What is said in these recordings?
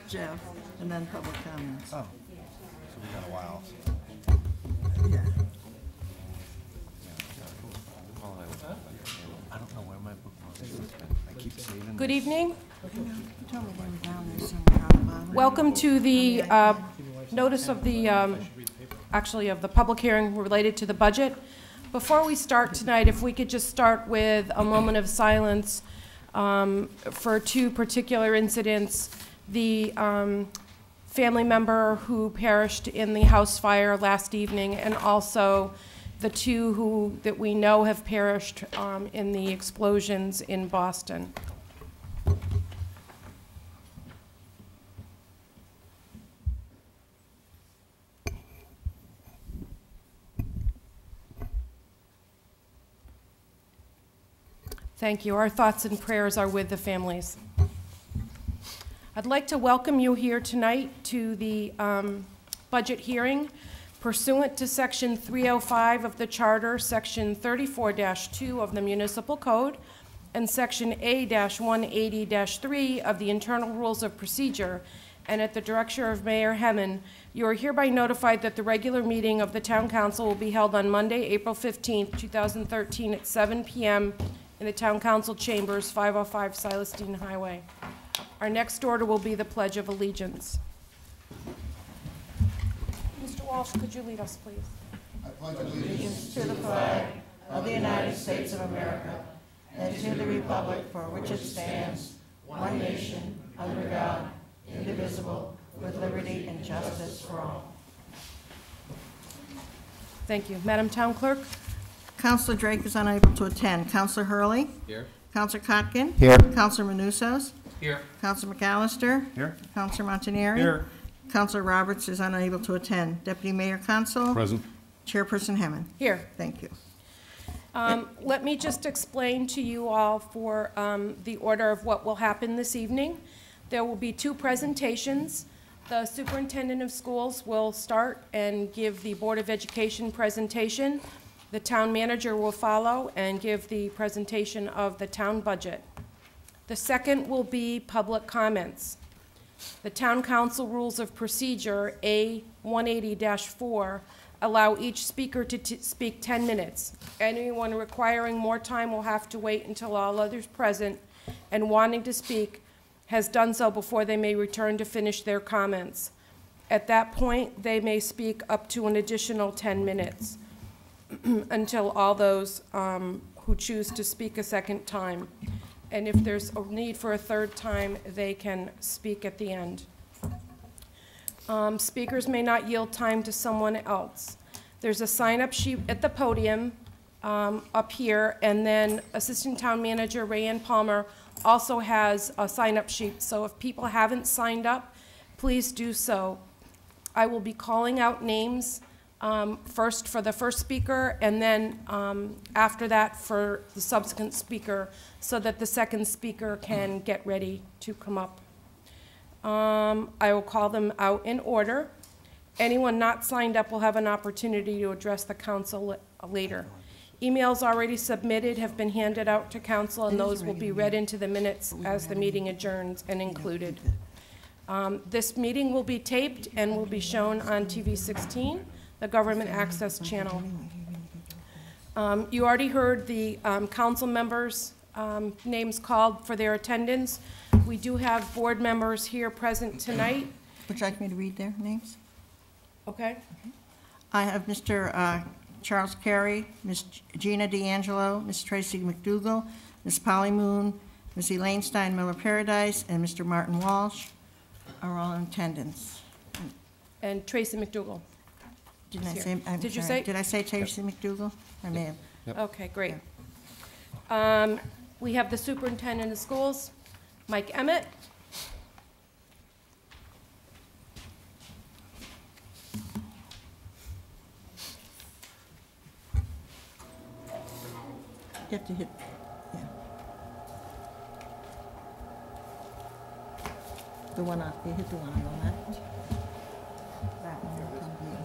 Jeff, and then public comments. Oh, so we got a while. Yeah. I don't know where my book was. I keep saving. Good evening. You told me they were down there somewhere on the bottom. Welcome to the notice of the, actually of the public hearing related to the budget. Before we start tonight, if we could just start with a moment of silence for two particular incidents. The family member who perished in the house fire last evening, and also the two that we know have perished in the explosions in Boston. Thank you. Our thoughts and prayers are with the families. I'd like to welcome you here tonight to the budget hearing pursuant to Section 305 of the Charter, Section 34-2 of the Municipal Code, and Section A-180-3 of the Internal Rules of Procedure, and at the direction of Mayor Hemmen, you are hereby notified that the regular meeting of the Town Council will be held on Monday, April 15th, 2013 at 7 p.m. in the Town Council Chambers, 505 Silas Dean Highway. Our next order will be the Pledge of Allegiance. Mr. Walsh, could you lead us, please? I pledge allegiance to the flag of the United States of America and to the republic for which it stands, one nation, under God, indivisible, with liberty and justice for all. Thank you. Madam Town Clerk? Councilor Drake is unable to attend. Councilor Hurley? Here. Councilor Kotkin? Here. Councilor Manusos? Here. Councilor McAllister? Here. Councilor Montanari? Here. Councilor Roberts is unable to attend. Deputy Mayor Council? Present. Chairperson Hemmen? Here. Thank you. Let me just explain to you all for the order of what will happen this evening. There will be two presentations. The Superintendent of Schools will start and give the Board of Education presentation. The Town Manager will follow and give the presentation of the town budget. The second will be public comments. The Town Council Rules of Procedure, A-180-4, allow each speaker to speak 10 minutes. Anyone requiring more time will have to wait until all others present and wanting to speak has done so before they may return to finish their comments. At that point, they may speak up to an additional 10 minutes until all those who choose to speak a second time. And if there's a need for a third time, they can speak at the end. Speakers may not yield time to someone else. There's a sign-up sheet at the podium up here, and then Assistant Town Manager Rayanne Palmer also has a sign-up sheet. So if people haven't signed up, please do so. I will be calling out names first for the first speaker, and then after that for the subsequent speaker, so that the second speaker can get ready to come up. I will call them out in order. Anyone not signed up will have an opportunity to address the council later. Emails already submitted have been handed out to council, and those will be read into the minutes as the meeting adjourns and included. This meeting will be taped and will be shown on TV 16, the government access channel. You already heard the council members' names called for their attendance. We do have board members here present tonight. Would you like me to read their names? Okay. I have Mr. Charles Carey, Ms. Gina D'Angelo, Ms. Tracy McDougall, Ms. Polly Moon, Ms. Elaine Stein Miller Paradise, and Mr. Martin Walsh are all in attendance. And Tracy McDougall. Didn't I Here. say? I'm Did you sorry. say? Did I say Tracy McDougall? I may have. Yep. Okay, great. We have the Superintendent of Schools, Mike Emmett. You have to hit, yeah. The one on, you hit the one on the left. That one will come here.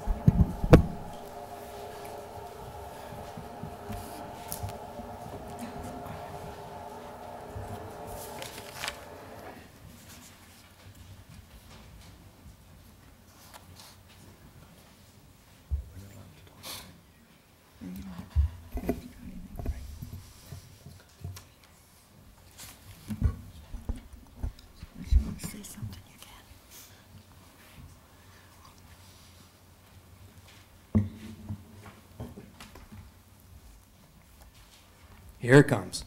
Here it comes.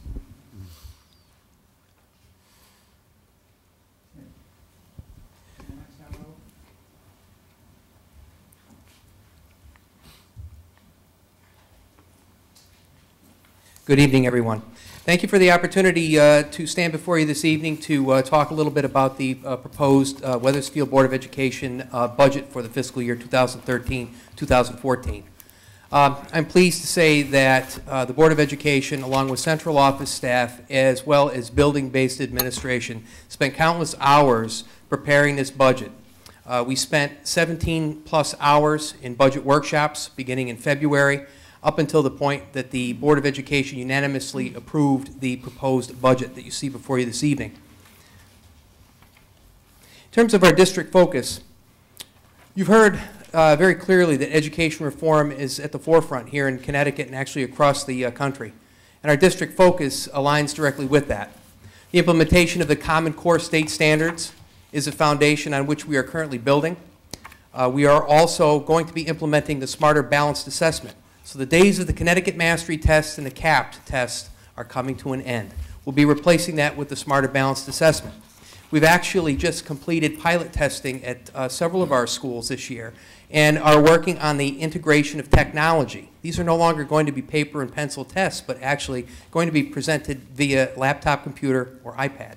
Good evening, everyone. Thank you for the opportunity to stand before you this evening to talk a little bit about the proposed Weathersfield Board of Education budget for the fiscal year 2013-2014. I'm pleased to say that the Board of Education, along with central office staff, as well as building-based administration, spent countless hours preparing this budget. We spent 17+ hours in budget workshops beginning in February, up until the point that the Board of Education unanimously approved the proposed budget that you see before you this evening. In terms of our district focus, you've heard very clearly that education reform is at the forefront here in Connecticut and actually across the country. And our district focus aligns directly with that. The implementation of the Common Core state standards is a foundation on which we are currently building. We are also going to be implementing the Smarter Balanced Assessment. So the days of the Connecticut Mastery Test and the CAPT test are coming to an end. We'll be replacing that with the Smarter Balanced Assessment. We've actually just completed pilot testing at several of our schools this year and are working on the integration of technology. These are no longer going to be paper and pencil tests, but actually going to be presented via laptop, computer, or iPad.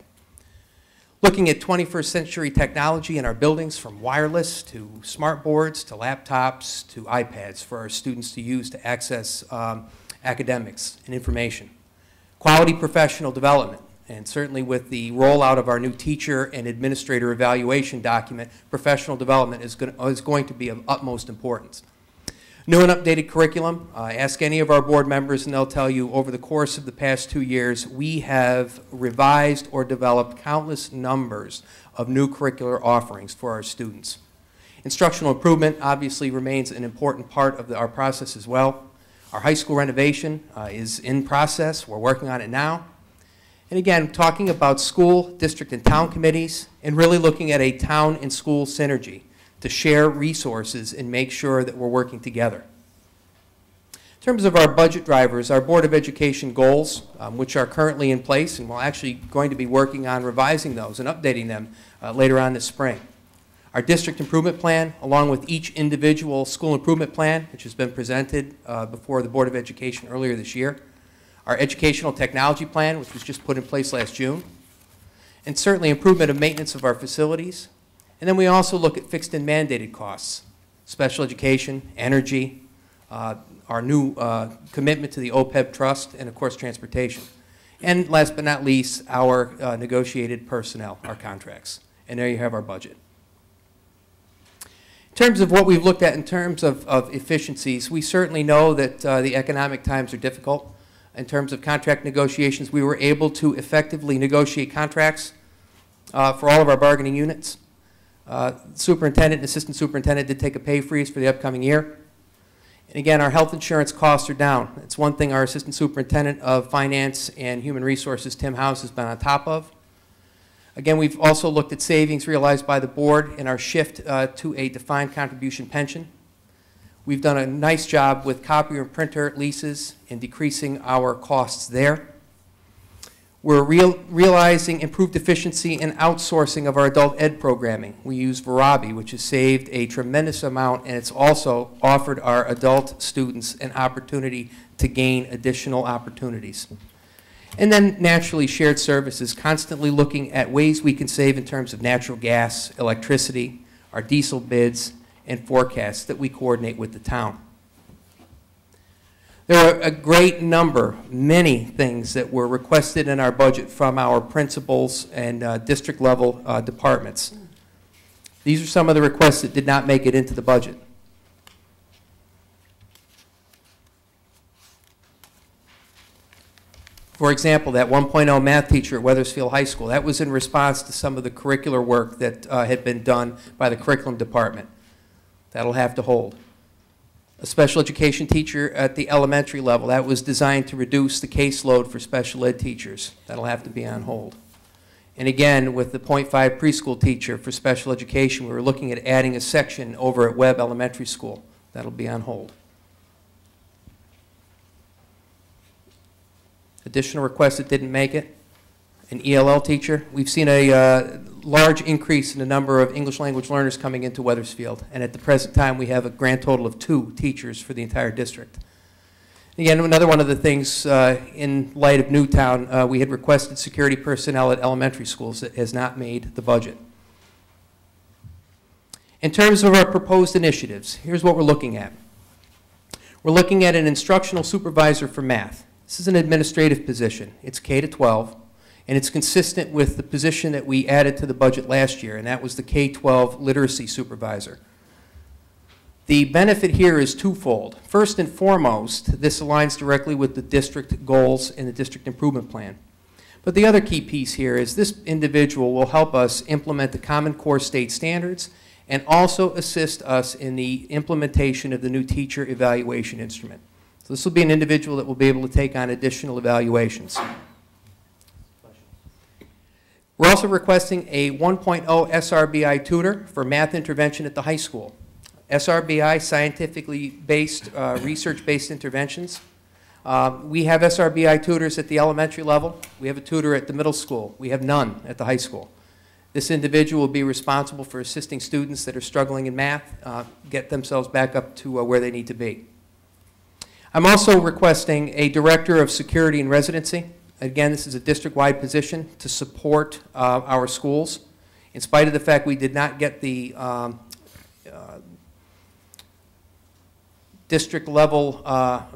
Looking at 21st century technology in our buildings, from wireless to smart boards to laptops to iPads for our students to use to access academics and information. Quality professional development, and certainly with the rollout of our new teacher and administrator evaluation document, professional development is going to be of utmost importance. New and updated curriculum. Ask any of our board members and they'll tell you over the course of the past 2 years we have revised or developed countless numbers of new curricular offerings for our students. Instructional improvement obviously remains an important part of our process as well. Our high school renovation is in process. We're working on it now. And again, talking about school, district, and town committees and really looking at a town and school synergy to share resources and make sure that we're working together. In terms of our budget drivers, our Board of Education goals, which are currently in place, and we're actually going to be working on revising those and updating them later on this spring. Our district improvement plan, along with each individual school improvement plan, which has been presented before the Board of Education earlier this year. Our educational technology plan, which was just put in place last June. And certainly improvement of maintenance of our facilities. And then we also look at fixed and mandated costs, special education, energy, our new commitment to the OPEB trust, and of course transportation. And last but not least, our negotiated personnel, our contracts. And there you have our budget. In terms of what we've looked at in terms of efficiencies, we certainly know that the economic times are difficult. In terms of contract negotiations, we were able to effectively negotiate contracts for all of our bargaining units. Superintendent and assistant superintendent did take a pay freeze for the upcoming year. And again, our health insurance costs are down. It's one thing our assistant superintendent of finance and human resources, Tim House, has been on top of. Again, we've also looked at savings realized by the board in our shift to a defined contribution pension. We've done a nice job with copier and printer leases in decreasing our costs there. We're realizing improved efficiency in outsourcing of our adult ed programming. We use Verabi, which has saved a tremendous amount, and it's also offered our adult students an opportunity to gain additional opportunities. And then naturally shared services, constantly looking at ways we can save in terms of natural gas, electricity, our diesel bids, and forecasts that we coordinate with the town. There are a great number, many things that were requested in our budget from our principals and district level departments. These are some of the requests that did not make it into the budget. For example, that 1.0 math teacher at Weathersfield High School, that was in response to some of the curricular work that had been done by the curriculum department. That'll have to hold. A special education teacher at the elementary level, that was designed to reduce the caseload for special ed teachers. That'll have to be on hold. And again, with the 0.5 preschool teacher for special education, we were looking at adding a section over at Webb Elementary School. That'll be on hold. Additional requests that didn't make it, an ELL teacher. We've seen a large increase in the number of English language learners coming into Weathersfield, and at the present time we have a grand total of 2 teachers for the entire district. Again, another one of the things in light of Newtown, we had requested security personnel at elementary schools that has not made the budget. In terms of our proposed initiatives, here's what we're looking at. We're looking at an instructional supervisor for math. This is an administrative position. It's K-12, and it's consistent with the position that we added to the budget last year, and that was the K-12 literacy supervisor. The benefit here is twofold. First and foremost, this aligns directly with the district goals and the district improvement plan. But the other key piece here is this individual will help us implement the Common Core state standards and also assist us in the implementation of the new teacher evaluation instrument. So this will be an individual that will be able to take on additional evaluations. We're also requesting a 1.0 SRBI tutor for math intervention at the high school. SRBI, scientifically based, research-based interventions. We have SRBI tutors at the elementary level. We have a tutor at the middle school. We have none at the high school. This individual will be responsible for assisting students that are struggling in math, get themselves back up to where they need to be. I'm also requesting a director of security and residency. Again, this is a district-wide position to support our schools. In spite of the fact we did not get the district-level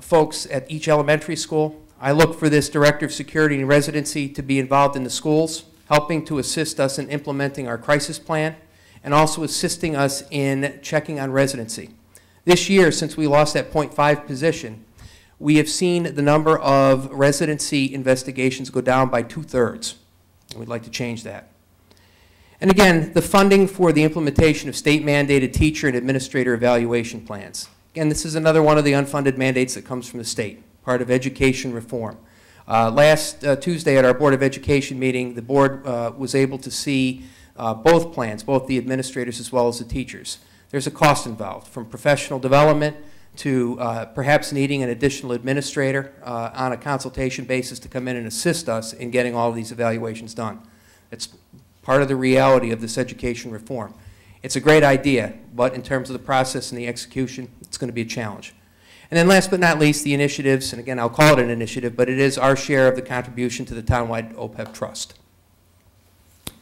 folks at each elementary school, I look for this director of security and residency to be involved in the schools, helping to assist us in implementing our crisis plan, and also assisting us in checking on residency. This year, since we lost that .5 position, we have seen the number of residency investigations go down by 2/3, and we'd like to change that. And again, the funding for the implementation of state-mandated teacher and administrator evaluation plans. Again, this is another one of the unfunded mandates that comes from the state, part of education reform. Last Tuesday at our Board of Education meeting, the board was able to see both plans, both the administrators as well as the teachers. There's a cost involved, from professional development to perhaps needing an additional administrator on a consultation basis to come in and assist us in getting all of these evaluations done. It's part of the reality of this education reform. It's a great idea, but in terms of the process and the execution, it's going to be a challenge. And then last but not least, the initiatives, and again, I'll call it an initiative, but it is our share of the contribution to the townwide OPEB trust. In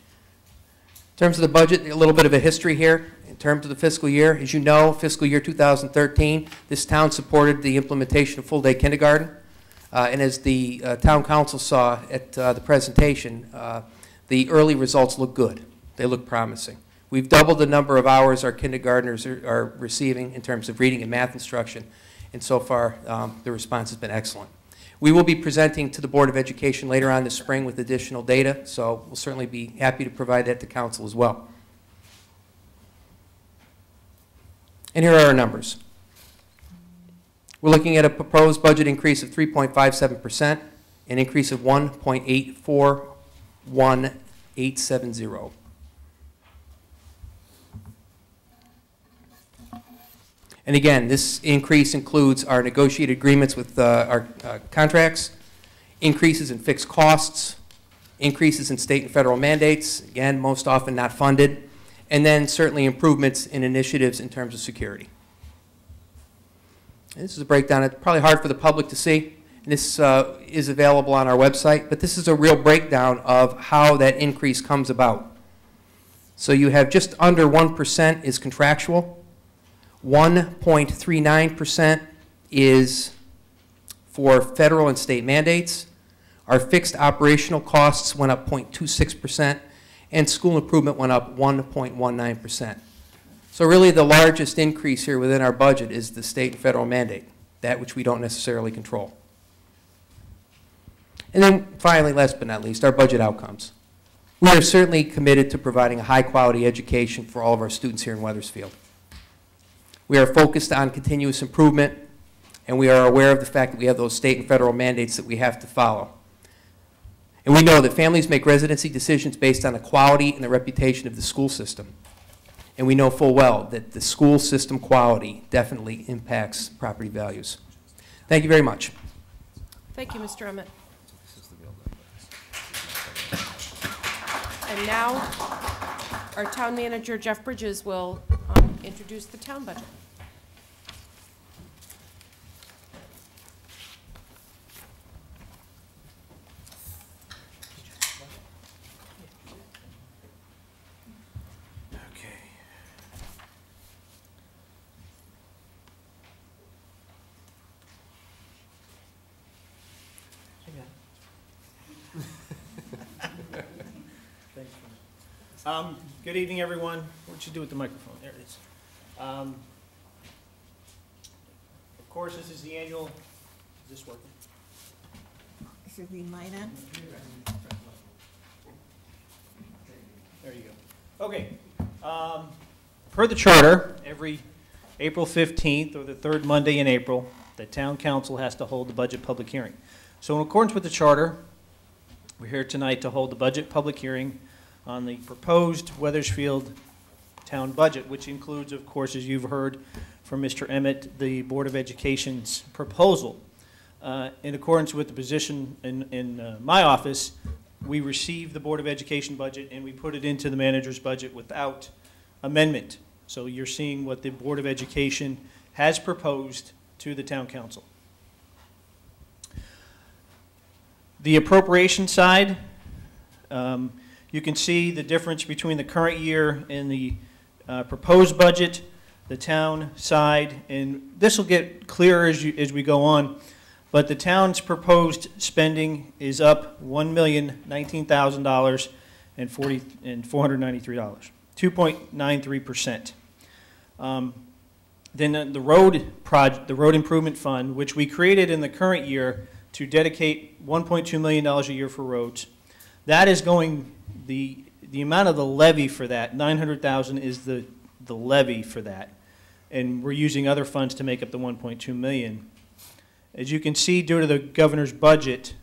terms of the budget, a little bit of a history here. In terms of the fiscal year, as you know, fiscal year 2013, this town supported the implementation of full-day kindergarten. And as the town council saw at the presentation, the early results look good. They look promising. We've doubled the number of hours our kindergartners are receiving in terms of reading and math instruction. And so far, the response has been excellent. We will be presenting to the Board of Education later on this spring with additional data, so we'll certainly be happy to provide that to council as well. And here are our numbers. We're looking at a proposed budget increase of 3.57%, an increase of 1.841870. And again, this increase includes our negotiated agreements with our contracts, increases in fixed costs, increases in state and federal mandates, again, most often not funded, and then certainly improvements in initiatives in terms of security. And this is a breakdown. It's probably hard for the public to see, and this is available on our website, but this is a real breakdown of how that increase comes about. So you have just under 1% is contractual, 1.39% is for federal and state mandates. Our fixed operational costs went up 0.26%, and school improvement went up 1.19%. So really the largest increase here within our budget is the state and federal mandate, that which we don't necessarily control. And then finally, last but not least, our budget outcomes. We are certainly committed to providing a high-quality education for all of our students here in Weathersfield. We are focused on continuous improvement, and we are aware of the fact that we have those state and federal mandates that we have to follow. And we know that families make residency decisions based on the quality and the reputation of the school system. And we know full well that the school system quality definitely impacts property values. Thank you very much. Thank you, Mr. Emmett. And now, our town manager, Jeff Bridges, will introduce the town budget. Good evening, everyone. What you do with the microphone? There it is. Of course, this is the annual. Is this working? Should we light on? There you go. Okay. Per the charter, every April 15th or the third Monday in April, the town council has to hold the budget public hearing. So in accordance with the charter, we're here tonight to hold the budget public hearing on the proposed Weathersfield town budget, which includes, of course, as you've heard from Mr. Emmett, the Board of Education's proposal. In accordance with the position in my office, we received the Board of Education budget and we put it into the manager's budget without amendment. So you're seeing what the Board of Education has proposed to the town council. The appropriation side, you can see the difference between the current year and the proposed budget, the town side, and this will get clearer as we go on, but the town's proposed spending is up $1,019,000 and $493, 2.93%. Then the road improvement fund, which we created in the current year to dedicate $1.2 million a year for roads, that is going. The amount of the levy for that, $900,000 is the levy for that, and we're using other funds to make up the $1.2 million. As you can see, due to the governor's budget,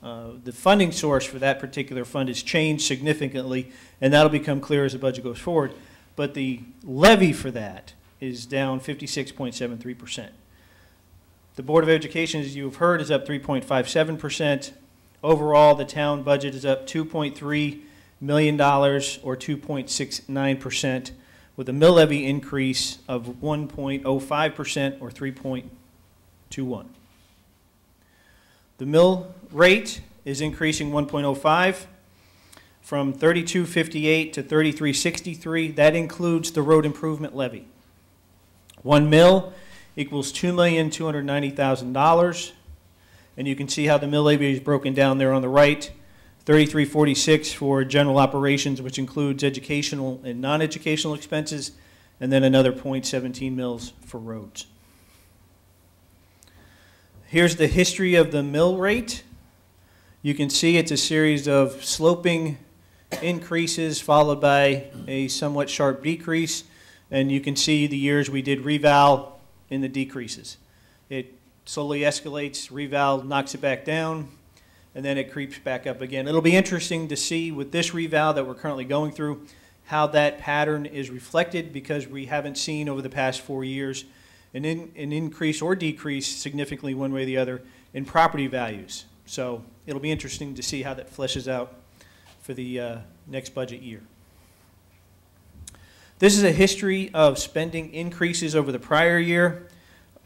the funding source for that particular fund has changed significantly, and that'll become clear as the budget goes forward. But the levy for that is down 56.73%. The Board of Education, as you have heard, is up 3.57%. Overall, the town budget is up $2.3 million or 2.69%, with a mill levy increase of 1.05% or 3.21. The mill rate is increasing 1.05 from 32.58 to 33.63. That includes the road improvement levy. 1 mill equals $2,290,000, and you can see how the mill levy is broken down there on the right. 33.46 for general operations, which includes educational and non-educational expenses, and then another 0.17 mils for roads. Here's the history of the mill rate. You can see it's a series of sloping increases followed by a somewhat sharp decrease, and you can see the years we did reval in the decreases. It slowly escalates, reval knocks it back down, and then it creeps back up again. It'll be interesting to see with this reval that we're currently going through how that pattern is reflected, because we haven't seen over the past 4 years an increase or decrease significantly one way or the other in property values. So it'll be interesting to see how that fleshes out for the next budget year. This is a history of spending increases over the prior year.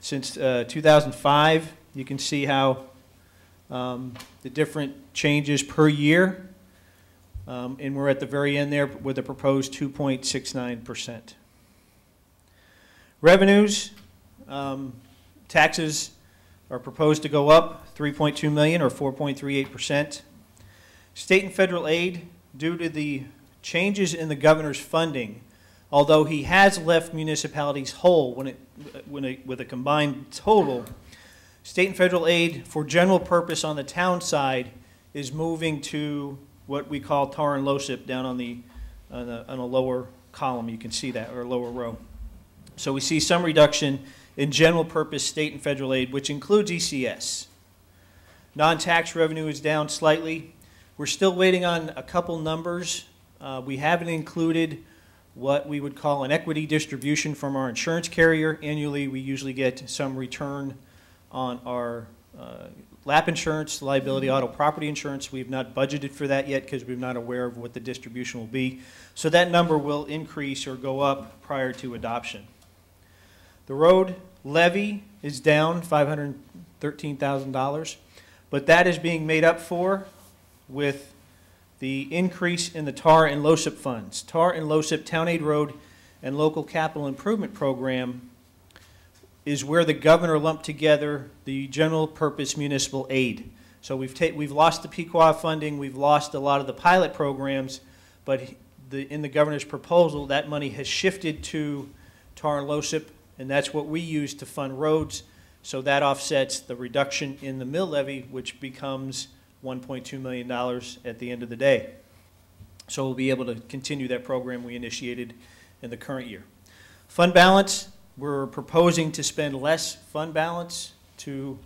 Since 2005, you can see how the different changes per year, and we're at the very end there with a proposed 2.69%. Revenues, taxes are proposed to go up $3.2 million or 4.38%. State and federal aid, due to the changes in the governor's funding, although he has left municipalities whole with a combined total, state and federal aid for general purpose on the town side is moving to what we call tar and LoCIP down on a lower column. You can see that, or lower row. So we see some reduction in general purpose state and federal aid, which includes ECS. Non-tax revenue is down slightly. We're still waiting on a couple numbers. We haven't included what we would call an equity distribution from our insurance carrier. Annually, we usually get some return on our lap insurance, liability, auto, property insurance. We've not budgeted for that yet because we're not aware of what the distribution will be. So that number will increase or go up prior to adoption. The road levy is down $513,000, but that is being made up for with the increase in the TAR and LoCIP funds. TAR and LoCIP, Town Aid Road and Local Capital Improvement Program, is where the governor lumped together the general purpose municipal aid. So we've lost the Pequot funding, we've lost a lot of the pilot programs, but in the governor's proposal, that money has shifted to TAR and LoCIP, and that's what we use to fund roads. So that offsets the reduction in the mill levy, which becomes $1.2 million at the end of the day. So we'll be able to continue that program we initiated in the current year. Fund balance, we're proposing to spend less fund balance to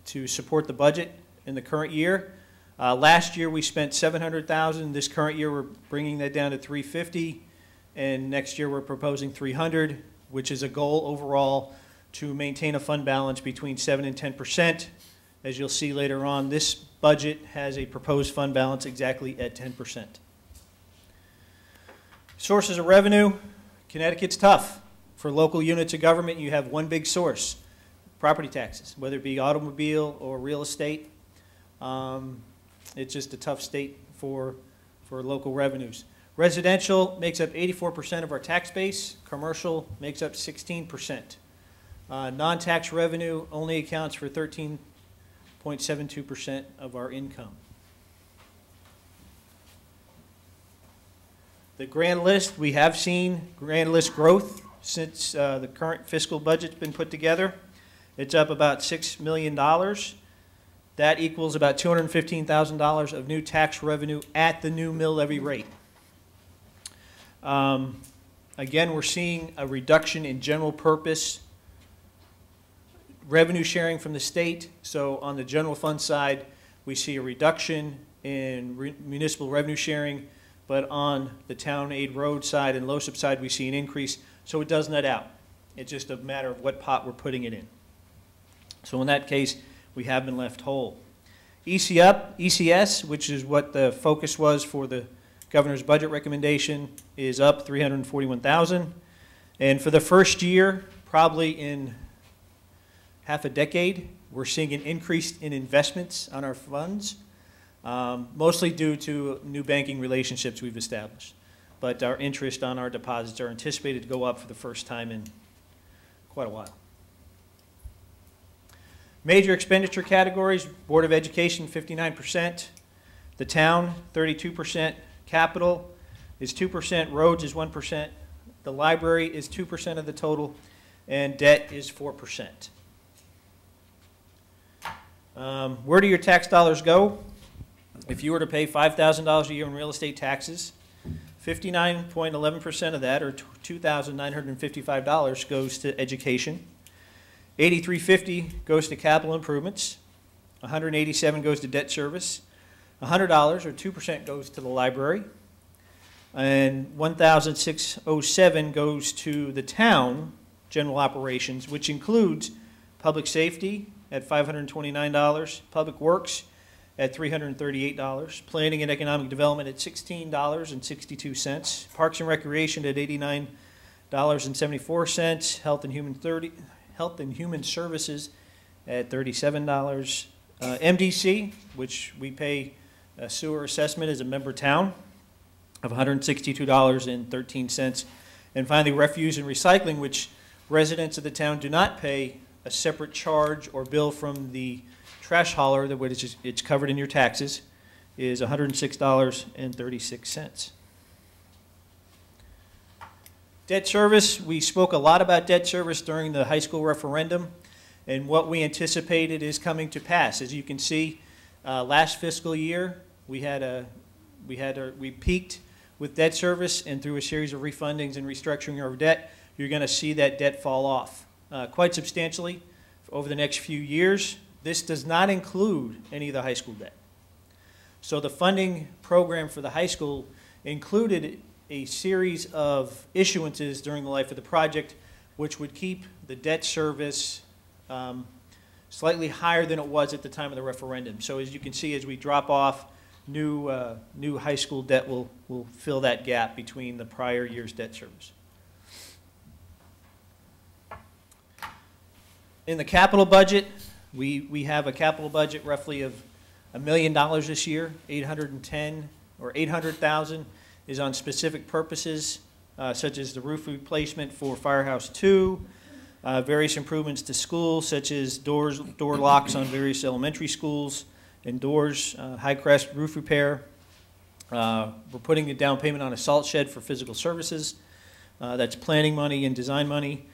support the budget in the current year. Last year we spent $700,000. This current year we're bringing that down to $350,000, and next year we're proposing $300,000, which is a goal overall to maintain a fund balance between 7 and 10%. As you'll see later on, this budget has a proposed fund balance exactly at 10%. Sources of revenue, Connecticut's tough. For local units of government, you have one big source, property taxes, whether it be automobile or real estate. It's just a tough state for local revenues. Residential makes up 84% of our tax base. Commercial makes up 16%. Non-tax revenue only accounts for 13.72% of our income. The grand list, we have seen grand list growth since the current fiscal budget's been put together. It's up about $6 million. That equals about $215,000 of new tax revenue at the new mill levy rate. Again, we're seeing a reduction in general purpose revenue sharing from the state. So on the general fund side, we see a reduction in municipal revenue sharing, but on the town aid road side and LoCIP side, we see an increase. So it does net out. It's just a matter of what pot we're putting it in. So in that case, we have been left whole. ECS, which is what the focus was for the governor's budget recommendation, is up $341,000. And for the first year, probably in half a decade, we're seeing an increase in investments on our funds, mostly due to new banking relationships we've established. But our interest on our deposits are anticipated to go up for the first time in quite a while. Major expenditure categories: Board of Education, 59%. The town, 32%. Capital is 2%. Roads is 1%. The library is 2% of the total. And debt is 4%. Where do your tax dollars go? If you were to pay $5,000 a year in real estate taxes, 59.11% of that, or $2,955, goes to education. $83.50 goes to capital improvements. $187 goes to debt service. $100, or 2%, goes to the library. And $1,607 goes to the town general operations, which includes public safety at $529, public works at $338, planning and economic development at $16.62, parks and recreation at $89.74, health and human services at $37, MDC, which we pay a sewer assessment as a member town, of $162.13, and finally refuse and recycling, which residents of the town do not pay a separate charge or bill from the trash hauler, which it's covered in your taxes, is $106.36. Debt service, we spoke a lot about debt service during the high school referendum, and what we anticipated is coming to pass. As you can see, last fiscal year we peaked with debt service, and through a series of refundings and restructuring of debt, you're going to see that debt fall off quite substantially over the next few years. This does not include any of the high school debt. So the funding program for the high school included a series of issuances during the life of the project, which would keep the debt service slightly higher than it was at the time of the referendum. So as you can see, as we drop off, new high school debt will fill that gap between the prior year's debt service. In the capital budget, we have a capital budget roughly of $1 million this year. 810 or 800,000 is on specific purposes, such as the roof replacement for Firehouse 2, various improvements to schools, such as door locks on various elementary schools, and doors, high crest roof repair. We're putting a down payment on a salt shed for physical services. That's planning money and design money.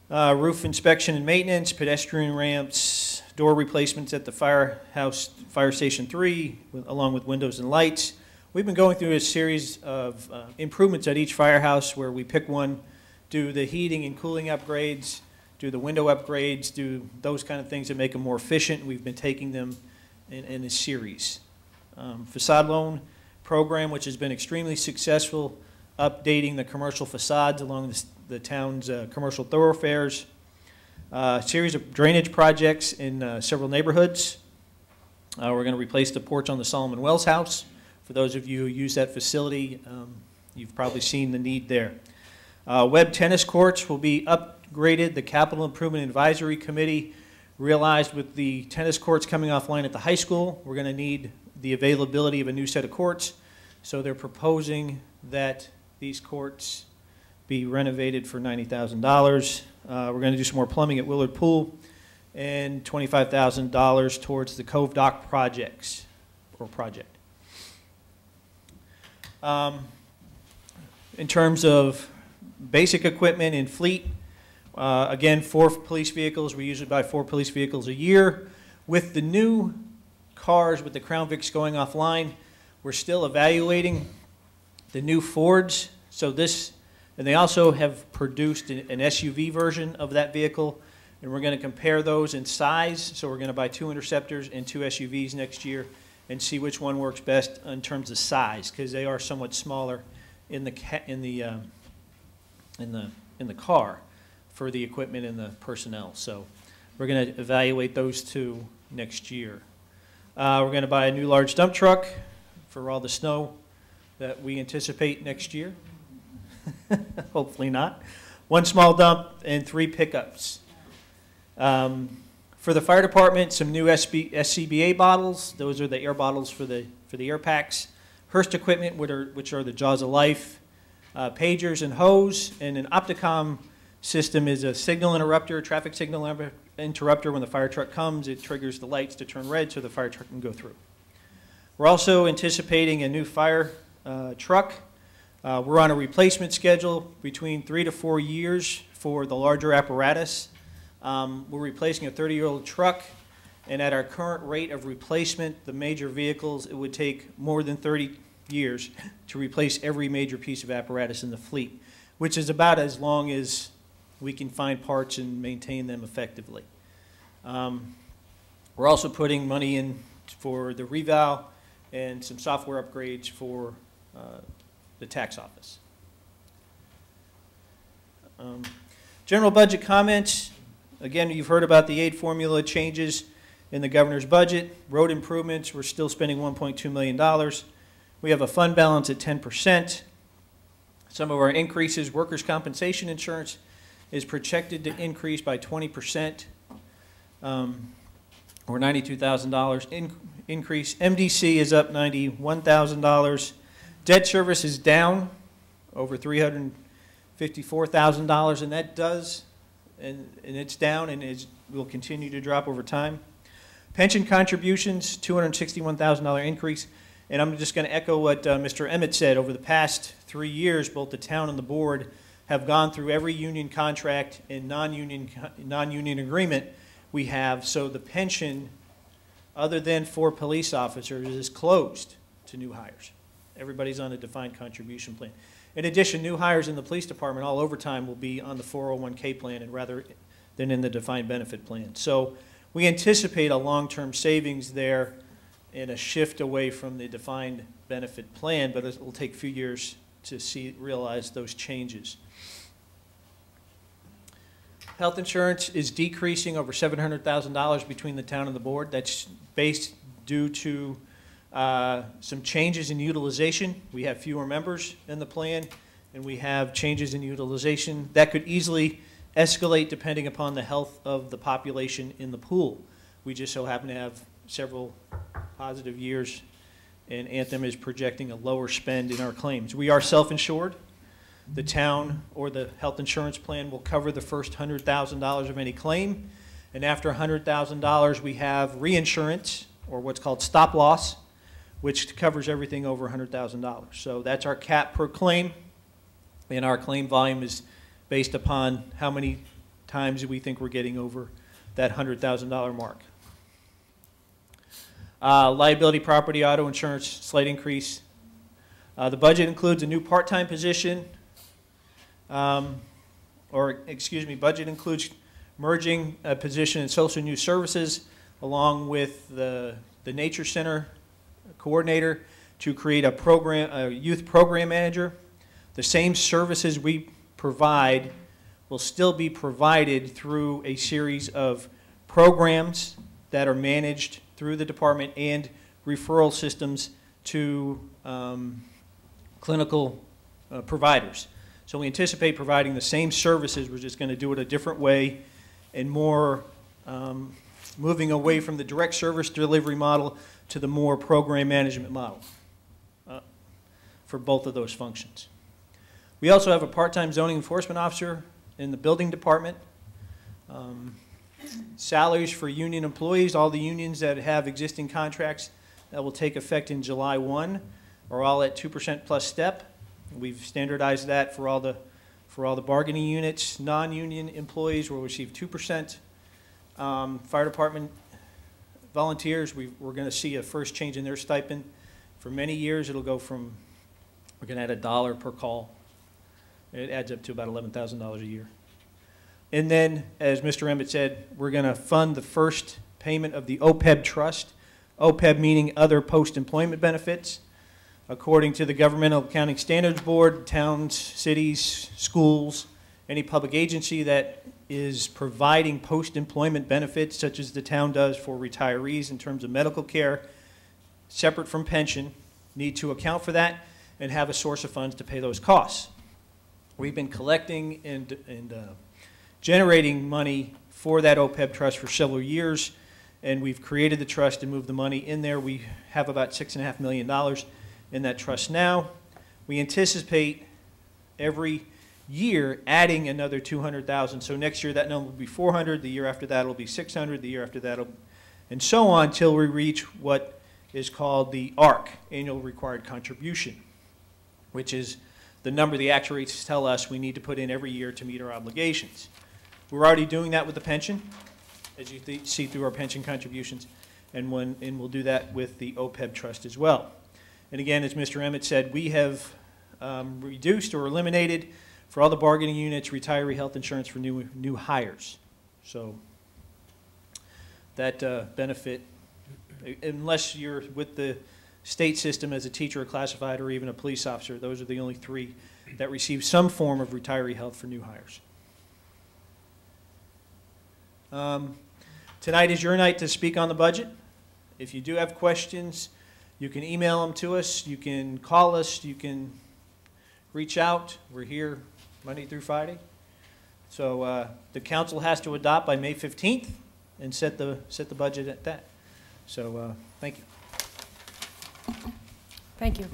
Roof inspection and maintenance, pedestrian ramps, door replacements at the firehouse, Fire Station 3, along with windows and lights. We've been going through a series of improvements at each firehouse where we pick one, do the heating and cooling upgrades, do the window upgrades, do those kind of things that make them more efficient. We've been taking them in a series. Facade loan program, which has been extremely successful, updating the commercial facades along the town's commercial thoroughfares. A series of drainage projects in several neighborhoods. We're going to replace the porch on the Solomon Wells house. For those of you who use that facility, you've probably seen the need there. Webb tennis courts will be upgraded. The Capital Improvement Advisory Committee realized with the tennis courts coming offline at the high school, we're going to need the availability of a new set of courts. So they're proposing that these courts be renovated for $90,000. We're going to do some more plumbing at Willard Pool and $25,000 towards the Cove Dock project. In terms of basic equipment and fleet, again, 4 police vehicles. We usually buy 4 police vehicles a year. With the new cars, with the Crown Vics going offline, we're still evaluating the new Fords. So this, and they also have produced an SUV version of that vehicle, and we're going to compare those in size. So we're going to buy 2 Interceptors and 2 SUVs next year and see which one works best in terms of size, because they are somewhat smaller in the car for the equipment and the personnel. So we're going to evaluate those 2 next year. We're going to buy a new large dump truck for all the snow that we anticipate next year. Hopefully not. 1 small dump and 3 pickups. For the fire department, some new SCBA bottles. Those are the air bottles for the air packs. Hearst equipment, which are the Jaws of Life. Pagers and hose, and an Opticom system is a signal interrupter, traffic signal interrupter. When the fire truck comes, it triggers the lights to turn red so the fire truck can go through. We're also anticipating a new fire truck. We're on a replacement schedule between 3 to 4 years for the larger apparatus. We're replacing a 30-year-old truck, and at our current rate of replacement, the major vehicles, it would take more than 30 years to replace every major piece of apparatus in the fleet, which is about as long as we can find parts and maintain them effectively. We're also putting money in for the reval and some software upgrades for the tax office. General budget comments. Again, you've heard about the aid formula changes in the governor's budget. Road improvements, we're still spending $1.2 million. We have a fund balance at 10%. Some of our increases, workers' compensation insurance is projected to increase by 20%, or $92,000 increase. MDC is up $91,000. Debt service is down over $354,000, and that does, and it's down and will continue to drop over time. Pension contributions, $261,000 increase. And I'm just going to echo what Mr. Emmett said. Over the past 3 years, both the town and the board have gone through every union contract and non-union agreement we have. So the pension, other than for police officers, is closed to new hires. Everybody's on a defined contribution plan. In addition, new hires in the police department, all overtime, will be on the 401k plan and rather than in the defined benefit plan. So we anticipate a long-term savings there and a shift away from the defined benefit plan, but it will take a few years to realize those changes. Health insurance is decreasing over $700,000 between the town and the board. That's based due to some changes in utilization. We have fewer members in the plan, and we have changes in utilization that could easily escalate depending upon the health of the population in the pool. We just so happen to have several positive years, and Anthem is projecting a lower spend in our claims. We are self-insured. The town or the health insurance plan will cover the first $100,000 of any claim, and after $100,000 we have reinsurance, or what's called stop loss, which covers everything over $100,000. So that's our cap per claim, and our claim volume is based upon how many times we think we're getting over that $100,000 mark. Liability, property, auto insurance, slight increase. The budget includes a new part-time position, budget includes merging a position in social and youth services along with the nature center coordinator to create a youth program manager. The same services we provide will still be provided through a series of programs that are managed through the department and referral systems to clinical providers. So we anticipate providing the same services. We're just going to do it a different way and more moving away from the direct service delivery model to the more program management model for both of those functions. We also have a part-time zoning enforcement officer in the building department. Salaries for union employees, all the unions that have existing contracts that will take effect in July 1 are all at 2% plus step. We've standardized that for all the bargaining units. Non-union employees will receive 2%. Fire department volunteers, we're going to see a first change in their stipend. For many years, it'll go from, we're going to add $1 per call. It adds up to about $11,000 a year. And then, as Mr. Emmett said, we're going to fund the first payment of the OPEB trust. OPEB meaning other post-employment benefits. According to the Governmental Accounting Standards Board, towns, cities, schools, any public agency that is providing post-employment benefits, such as the town does for retirees in terms of medical care, separate from pension, need to account for that and have a source of funds to pay those costs. We've been collecting and generating money for that OPEB trust for several years, and we've created the trust and moved the money in there. We have about $6.5 million in that trust now. We anticipate every year adding another $200,000. So next year that number will be $400. The year after that will be $600. The year after that, and so on until we reach what is called the ARC, Annual Required Contribution, which is the number the actuaries tell us we need to put in every year to meet our obligations. We're already doing that with the pension, as you see through our pension contributions, and we'll do that with the OPEB trust as well. And again, as Mr. Emmett said, we have reduced or eliminated for all the bargaining units retiree health insurance for new hires. So that benefit, unless you're with the state system as a teacher or classified or even a police officer, those are the only three that receive some form of retiree health for new hires. Tonight is your night to speak on the budget. If you do have questions, you can email them to us, you can call us, you can reach out. We're here Monday through Friday. So the council has to adopt by May 15th and set the budget at that. So thank you. Thank you.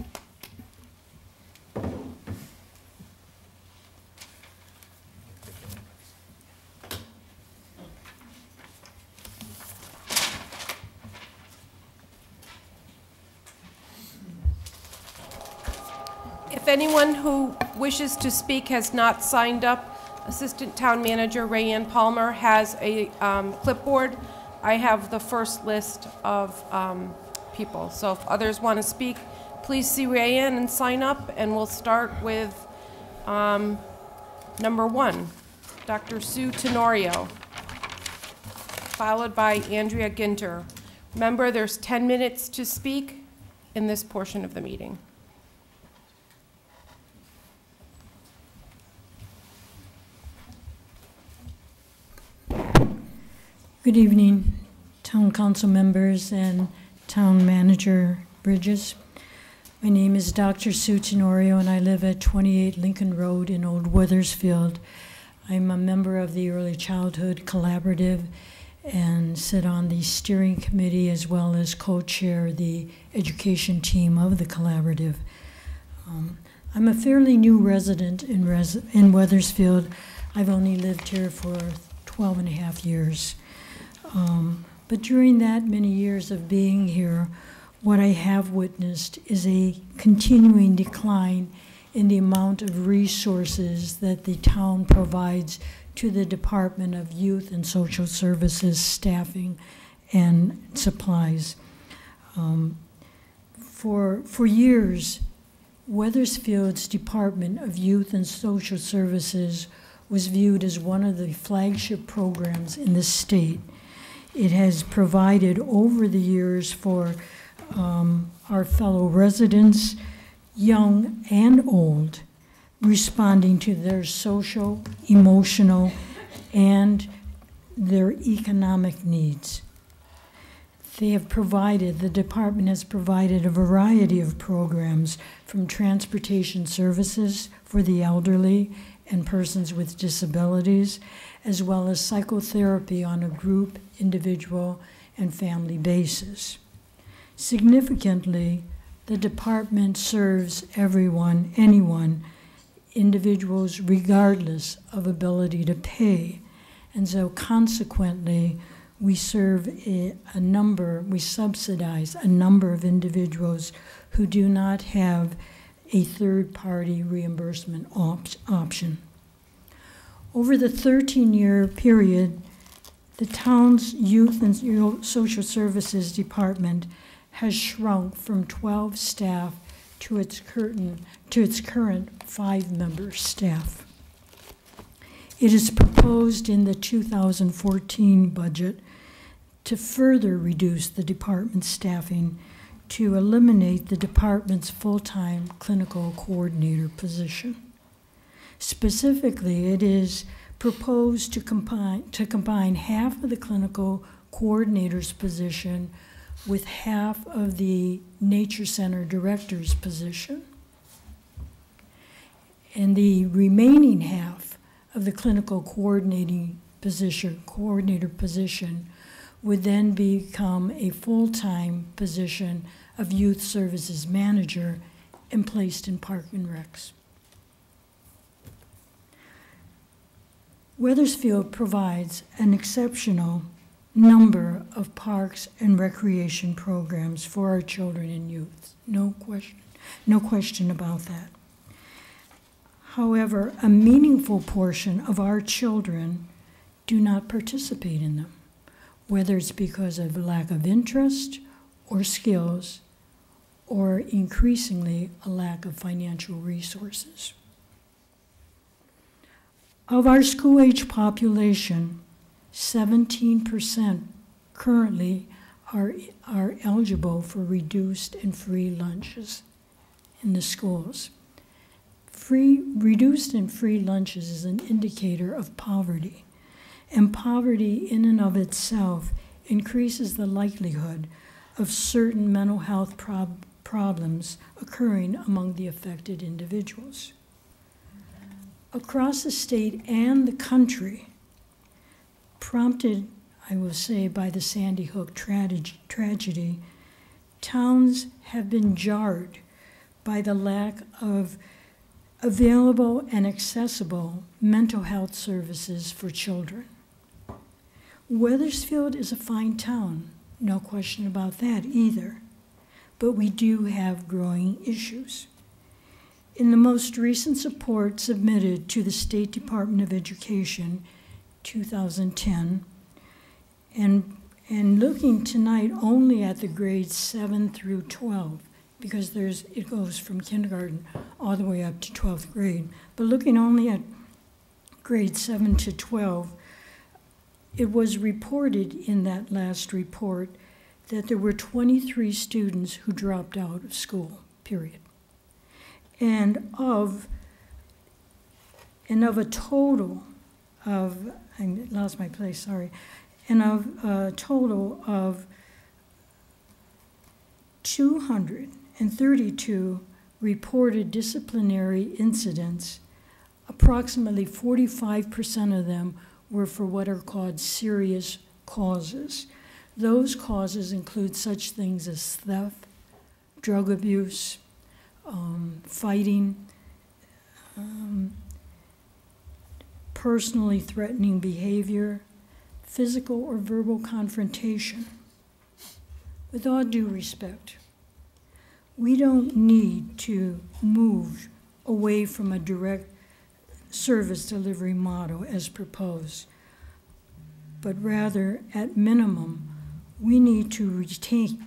If anyone who wishes to speak has not signed up, Assistant Town Manager Rayanne Palmer has a clipboard. I have the first list of people. So if others want to speak, please see Rayanne and sign up, and we'll start with number 1, Dr. Sue Tenorio, followed by Andrea Ginter. Remember, there's 10 minutes to speak in this portion of the meeting. Good evening, Town Council members and Town Manager Bridges. My name is Dr. Sue Tenorio, and I live at 28 Lincoln Road in Old Weathersfield. I'm a member of the Early Childhood Collaborative and sit on the steering committee as well as co-chair the education team of the collaborative. I'm a fairly new resident in Weathersfield. I've only lived here for 12 and a half years. But during that many years of being here, what I have witnessed is a continuing decline in the amount of resources that the town provides to the Department of Youth and Social Services staffing and supplies. For years, Weathersfield's Department of Youth and Social Services was viewed as one of the flagship programs in the state. It has provided over the years for our fellow residents, young and old, responding to their social, emotional, and their economic needs. The department has provided a variety of programs, from transportation services for the elderly and persons with disabilities, as well as psychotherapy on a group, individual, and family basis. Significantly, the department serves everyone, anyone, individuals regardless of ability to pay. And so consequently, we subsidize a number of individuals who do not have a third-party reimbursement option. Over the 13-year period, the town's Youth and Social Services Department has shrunk from 12 staff to its current 5-member staff. It is proposed in the 2014 budget to further reduce the department's staffing to eliminate the department's full-time clinical coordinator position. Specifically, it is proposed to combine half of the clinical coordinator's position with half of the Nature Center director's position. And the remaining half of the clinical coordinator position would then become a full-time position of youth services manager and placed in Park and Recs. Weathersfield provides an exceptional number of parks and recreation programs for our children and youth. No question about that. However, a meaningful portion of our children do not participate in them, whether it's because of lack of interest or skills, or increasingly a lack of financial resources. Of our school-age population, 17% currently are eligible for reduced and free lunches in the schools. Reduced and free lunches is an indicator of poverty, and poverty in and of itself increases the likelihood of certain mental health problems occurring among the affected individuals. Across the state and the country, prompted, I will say, by the Sandy Hook tragedy, towns have been jarred by the lack of available and accessible mental health services for children. Weathersfield is a fine town, no question about that either, but we do have growing issues. In the most recent report submitted to the State Department of Education, 2010, and looking tonight only at the grades 7 through 12, because it goes from kindergarten all the way up to 12th grade, but looking only at grades 7 to 12, it was reported in that last report that there were 23 students who dropped out of school, period. And of a total of, I lost my place, sorry, and of a total of 232 reported disciplinary incidents, approximately 45% of them were for what are called serious causes. Those causes include such things as theft, drug abuse, fighting, personally threatening behavior, physical or verbal confrontation. With all due respect, we don't need to move away from a direct service delivery model as proposed, but rather, at minimum, we need to retain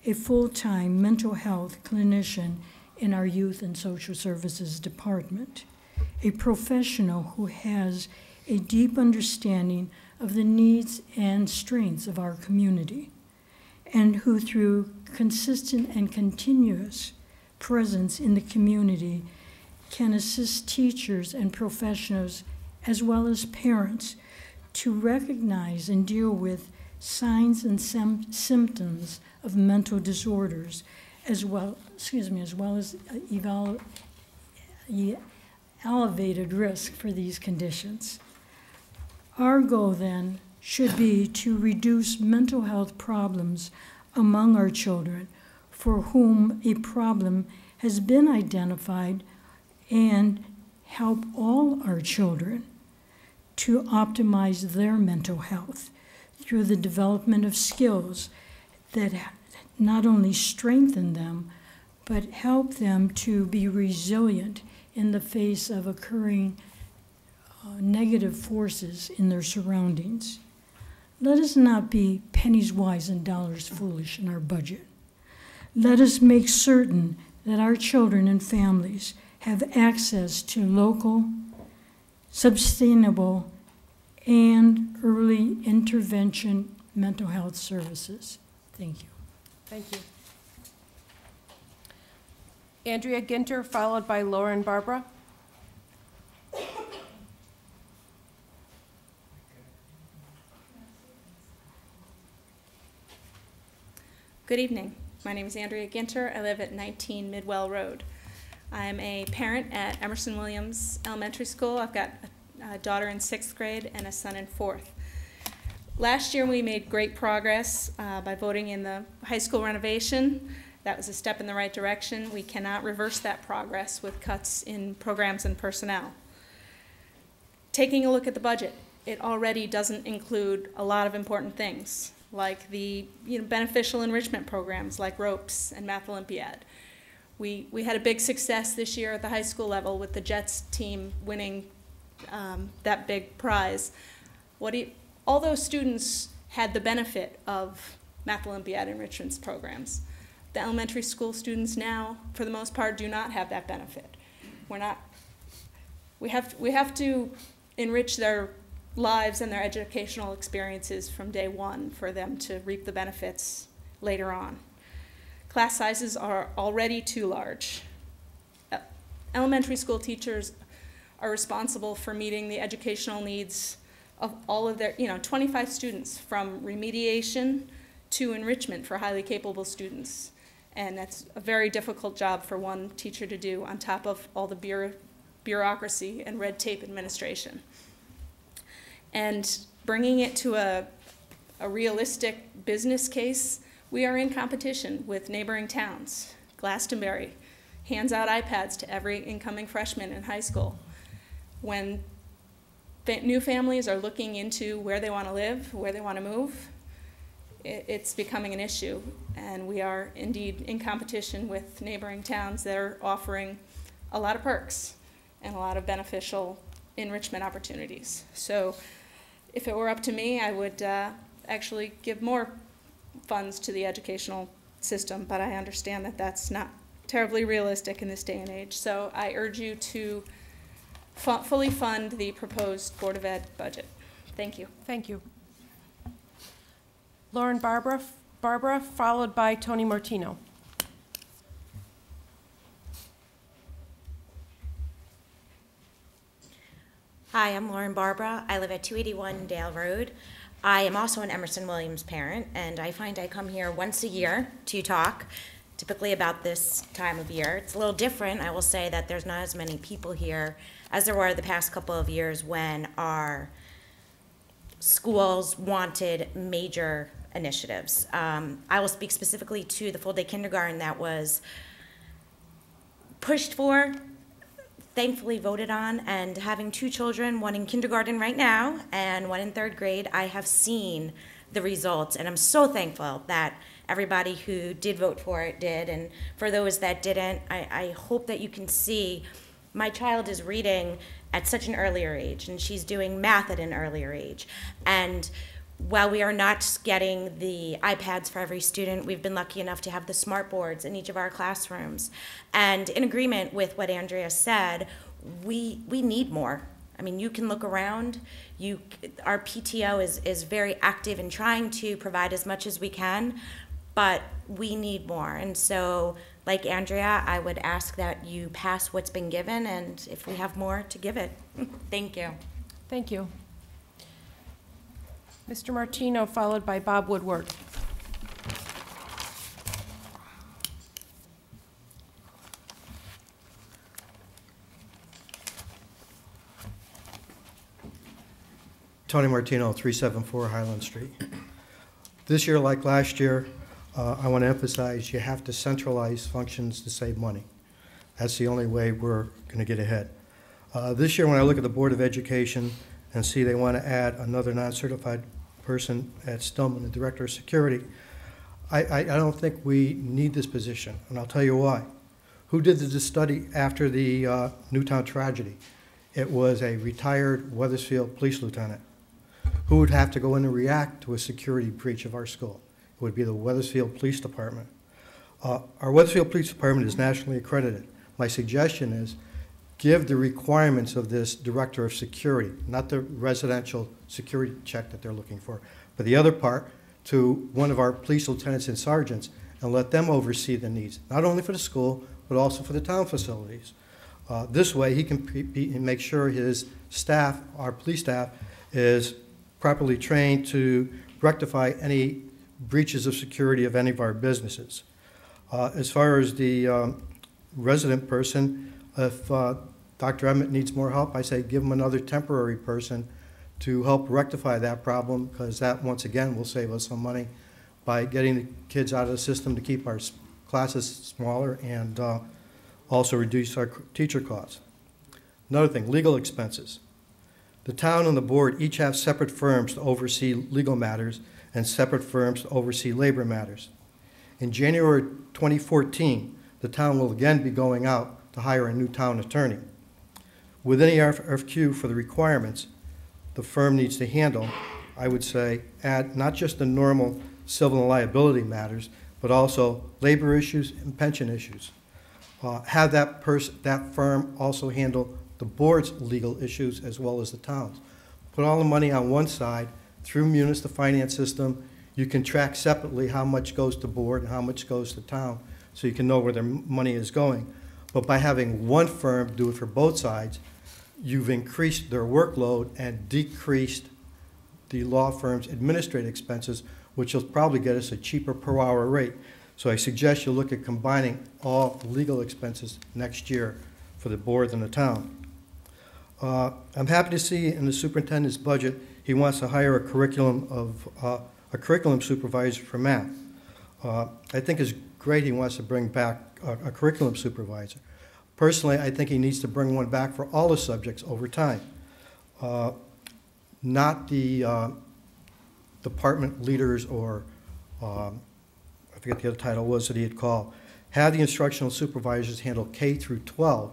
a full-time mental health clinician in our Youth and Social Services Department, a professional who has a deep understanding of the needs and strengths of our community, and who, through consistent and continuous presence in the community, can assist teachers and professionals as well as parents to recognize and deal with signs and symptoms of mental disorders, as well as elevated risk for these conditions. Our goal then should be to reduce mental health problems among our children for whom a problem has been identified, and help all our children to optimize their mental health through the development of skills that not only strengthen them, but help them to be resilient in the face of occurring negative forces in their surroundings. Let us not be pennies wise and dollars foolish in our budget. Let us make certain that our children and families have access to local, sustainable, and early intervention mental health services. Thank you. Thank you. Andrea Ginter, followed by Lauren Barbara. Good evening. My name is Andrea Ginter. I live at 19 Midwell Road. I'm a parent at Emerson Williams Elementary School. I've got a daughter in 6th grade and a son in 4th. Last year we made great progress by voting in the high school renovation. That was a step in the right direction. We cannot reverse that progress with cuts in programs and personnel. Taking a look at the budget, it already doesn't include a lot of important things, like the beneficial enrichment programs like ROPES and Math Olympiad. We had a big success this year at the high school level with the Jets team winning that big prize. All those students had the benefit of Math Olympiad enrichment programs. The elementary school students now, for the most part, do not have that benefit. We have to enrich their lives and their educational experiences from day one for them to reap the benefits later on. Class sizes are already too large. Elementary school teachers are responsible for meeting the educational needs of all of their, 25 students, from remediation to enrichment for highly capable students. And that's a very difficult job for one teacher to do on top of all the bureaucracy and red tape administration. And bringing it to a realistic business case, we are in competition with neighboring towns. Glastonbury hands out iPads to every incoming freshman in high school. When new families are looking into where they want to live, where they want to move, it's becoming an issue. And we are indeed in competition with neighboring towns that are offering a lot of perks and a lot of beneficial enrichment opportunities. So if it were up to me, I would actually give more funds to the educational system, but I understand that that's not terribly realistic in this day and age. So I urge you to fully fund the proposed Board of Ed budget. Thank you. Thank you. Lauren Barbara, followed by Tony Martino. Hi, I'm Lauren Barbara. I live at 281 Dale Road. I am also an Emerson Williams parent, and I find I come here once a year to talk, typically about this time of year. It's a little different. I will say that there's not as many people here as there were the past couple of years when our schools wanted major initiatives. I will speak specifically to the full-day kindergarten that was pushed for, thankfully voted on, and having 2 children, one in kindergarten right now and one in 3rd grade, I have seen the results, and I'm so thankful that everybody who did vote for it did, and for those that didn't, I hope that you can see my child is reading at such an earlier age, and she's doing math at an earlier age. And while we are not getting the iPads for every student, we've been lucky enough to have the smart boards in each of our classrooms. And in agreement with what Andrea said, we need more. I mean, you can look around. Our PTO is very active in trying to provide as much as we can, but we need more. And so, like Andrea, I would ask that you pass what's been given, and if we have more, to give it. Thank you. Thank you. Mr. Martino, followed by Bob Woodward. Tony Martino, 374 Highland Street. This year, like last year, I want to emphasize you have to centralize functions to save money. That's the only way we're going to get ahead. This year, when I look at the Board of Education and see they want to add another non-certified person at Stillman, the Director of Security, I don't think we need this position, and I'll tell you why. Who did the study after the Newtown tragedy? It was a retired Wethersfield police lieutenant. Who would have to go in and react to a security breach of our school? It would be the Wethersfield Police Department. Our Wethersfield Police Department is nationally accredited. My suggestion is give the requirements of this Director of Security, not the residential security check that they're looking for, but the other part to one of our police lieutenants and sergeants and let them oversee the needs, not only for the school, but also for the town facilities. This way he can make sure his staff, our police staff, is properly trained to rectify any breaches of security of any of our businesses. As far as the resident person, if Dr. Emmett needs more help, I say give him another temporary person to help rectify that problem, because that, once again, will save us some money by getting the kids out of the system to keep our classes smaller and also reduce our teacher costs. Another thing, legal expenses. The town and the board each have separate firms to oversee legal matters and separate firms to oversee labor matters. In January 2014, the town will again be going out to hire a new town attorney. With any RFQ for the requirements the firm needs to handle, I would say add not just the normal civil and liability matters, but also labor issues and pension issues. Have that firm also handle the board's legal issues as well as the town's. Put all the money on one side. Through Munis, the finance system, you can track separately how much goes to board and how much goes to town, so you can know where their money is going. But by having one firm do it for both sides, you've increased their workload and decreased the law firm's administrative expenses, which will probably get us a cheaper per hour rate. So I suggest you look at combining all legal expenses next year for the board and the town. I'm happy to see in the superintendent's budget he wants to hire a curriculum supervisor for math. I think it's great he wants to bring back a curriculum supervisor. Personally, I think he needs to bring one back for all the subjects over time. Not the department leaders or I forget the other title was that he had called. Have the instructional supervisors handle K through 12.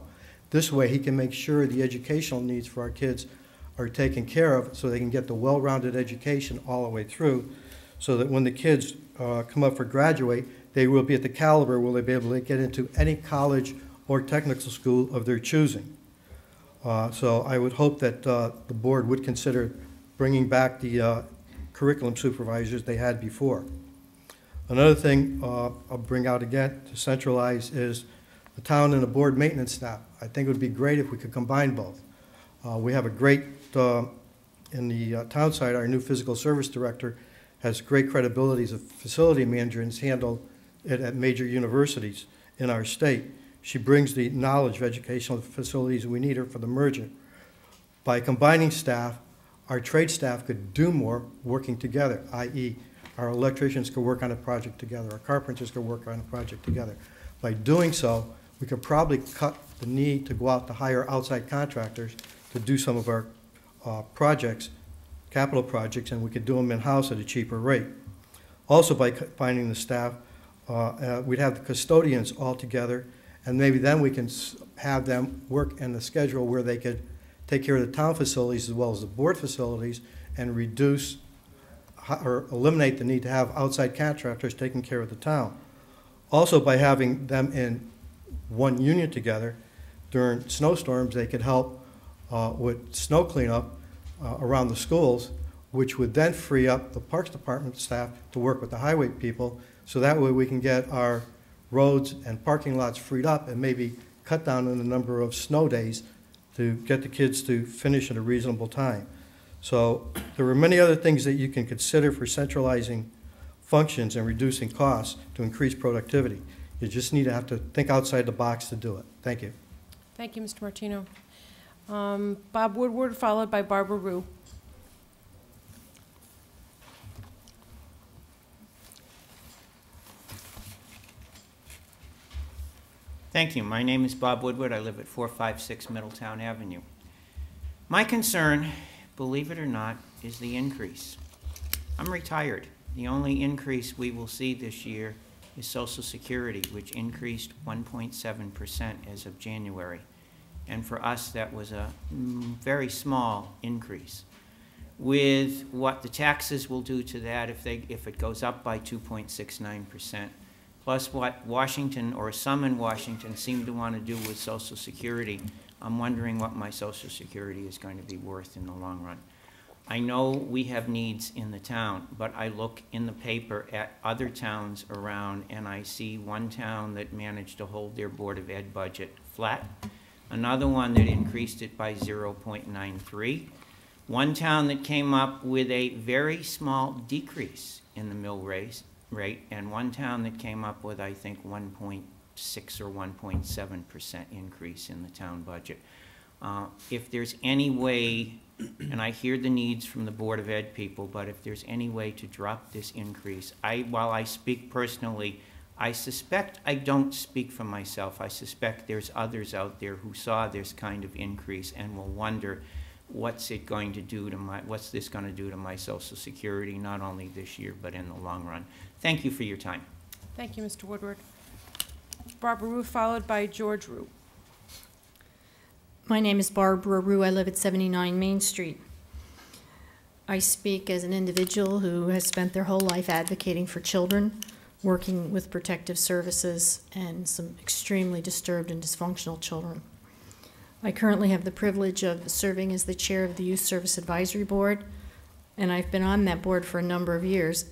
This way he can make sure the educational needs for our kids are taken care of so they can get the well-rounded education all the way through, so that when the kids come up for graduate, they will be at the caliber where they'll be able to get into any college or technical school of their choosing. So I would hope that the board would consider bringing back the curriculum supervisors they had before. Another thing I'll bring out again to centralize is the town and the board maintenance staff. I think it would be great if we could combine both. We have a great, in the town side, our new physical service director has great credibility as a facility manager and has handled it at major universities in our state. She brings the knowledge of educational facilities we need her for the merger. By combining staff, our trade staff could do more working together, i.e. our electricians could work on a project together, our carpenters could work on a project together. By doing so, we could probably cut the need to go out to hire outside contractors to do some of our projects, capital projects, and we could do them in-house at a cheaper rate. Also, by combining the staff, we'd have the custodians all together, and maybe then we can have them work in the schedule where they could take care of the town facilities as well as the board facilities and reduce or eliminate the need to have outside contractors taking care of the town. Also, by having them in one union together, during snowstorms, they could help with snow cleanup around the schools, which would then free up the Parks Department staff to work with the highway people, so that way we can get our roads and parking lots freed up and maybe cut down on the number of snow days to get the kids to finish at a reasonable time. So there are many other things that you can consider for centralizing functions and reducing costs to increase productivity. You just need to have to think outside the box to do it. Thank you. Thank you, Mr. Martino. Bob Woodward, followed by Barbara Rue. Thank you. My name is Bob Woodward. I live at 456 Middletown Avenue. My concern, believe it or not, is the increase. I'm retired. The only increase we will see this year is Social Security, which increased 1.7% as of January. And for us, that was a very small increase. With what the taxes will do to that if it goes up by 2.69%, plus what Washington, or some in Washington, seem to want to do with Social Security, I'm wondering what my Social Security is going to be worth in the long run. I know we have needs in the town, but I look in the paper at other towns around and I see one town that managed to hold their Board of Ed budget flat, another one that increased it by 0.93, one town that came up with a very small decrease in the mill rate, and one town that came up with, I think, 1.6 or 1.7% increase in the town budget. If there's any way, and I hear the needs from the Board of Ed people, but if there's any way to drop this increase, while I speak personally, I suspect I don't speak for myself. I suspect there's others out there who saw this kind of increase and will wonder, what's this going to do to my Social Security, not only this year, but in the long run. Thank you for your time. Thank you, Mr. Woodward. Barbara Rue, followed by George Rue. My name is Barbara Rue. I live at 79 Main Street. I speak as an individual who has spent their whole life advocating for children, working with protective services, and some extremely disturbed and dysfunctional children. I currently have the privilege of serving as the chair of the Youth Service Advisory Board, and I've been on that board for a number of years,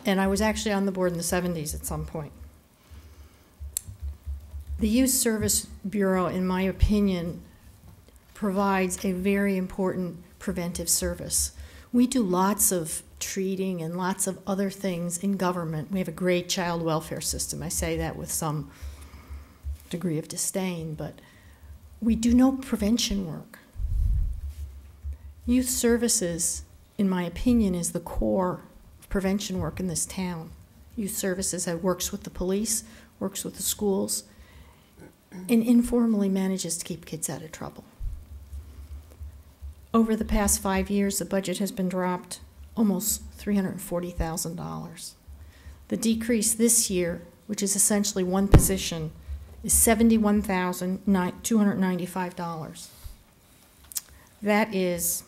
and I was actually on the board in the 70s at some point. The Youth Service Bureau, in my opinion, provides a very important preventive service. We do lots of treating and lots of other things in government. We have a great child welfare system. I say that with some degree of disdain, but we do no prevention work. Youth services, in my opinion, is the core of prevention work in this town. Youth services works with the police, works with the schools, and informally manages to keep kids out of trouble. Over the past 5 years, the budget has been dropped almost $340,000. The decrease this year, which is essentially one position, is $71,295. That is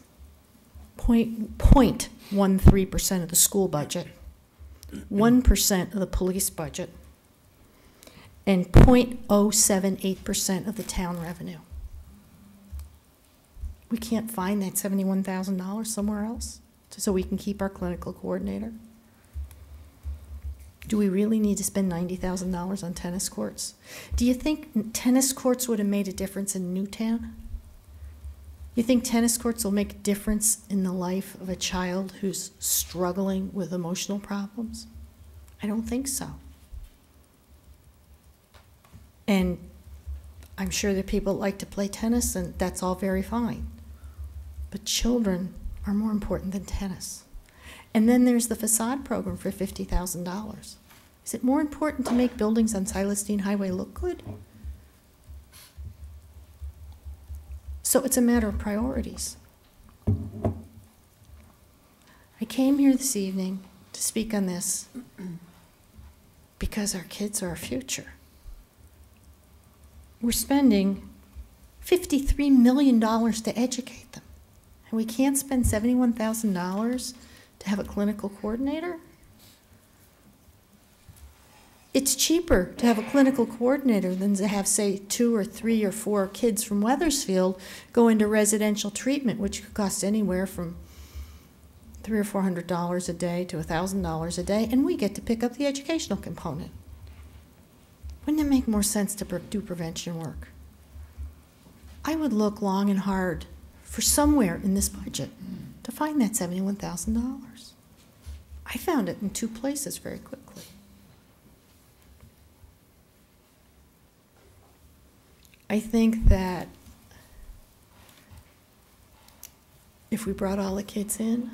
0.13% of the school budget, 1% of the police budget, and 0.078% of the town revenue. We can't find that $71,000 somewhere else so we can keep our clinical coordinator? Do we really need to spend $90,000 on tennis courts? Do you think tennis courts would have made a difference in Newtown? You think tennis courts will make a difference in the life of a child who's struggling with emotional problems? I don't think so. And I'm sure that people like to play tennis, and that's all very fine. But children are more important than tennis. And then there's the facade program for $50,000. Is it more important to make buildings on Silas Deane Highway look good? So it's a matter of priorities. I came here this evening to speak on this because our kids are our future. We're spending $53 million to educate them, and we can't spend $71,000 to have a clinical coordinator? It's cheaper to have a clinical coordinator than to have, say, 2 or 3 or 4 kids from Wethersfield go into residential treatment, which could cost anywhere from $300 or $400 a day to $1,000 a day, and we get to pick up the educational component. Wouldn't it make more sense to do prevention work? I would look long and hard for somewhere in this budget to find that $71,000. I found it in 2 places very quickly. I think that if we brought all the kids in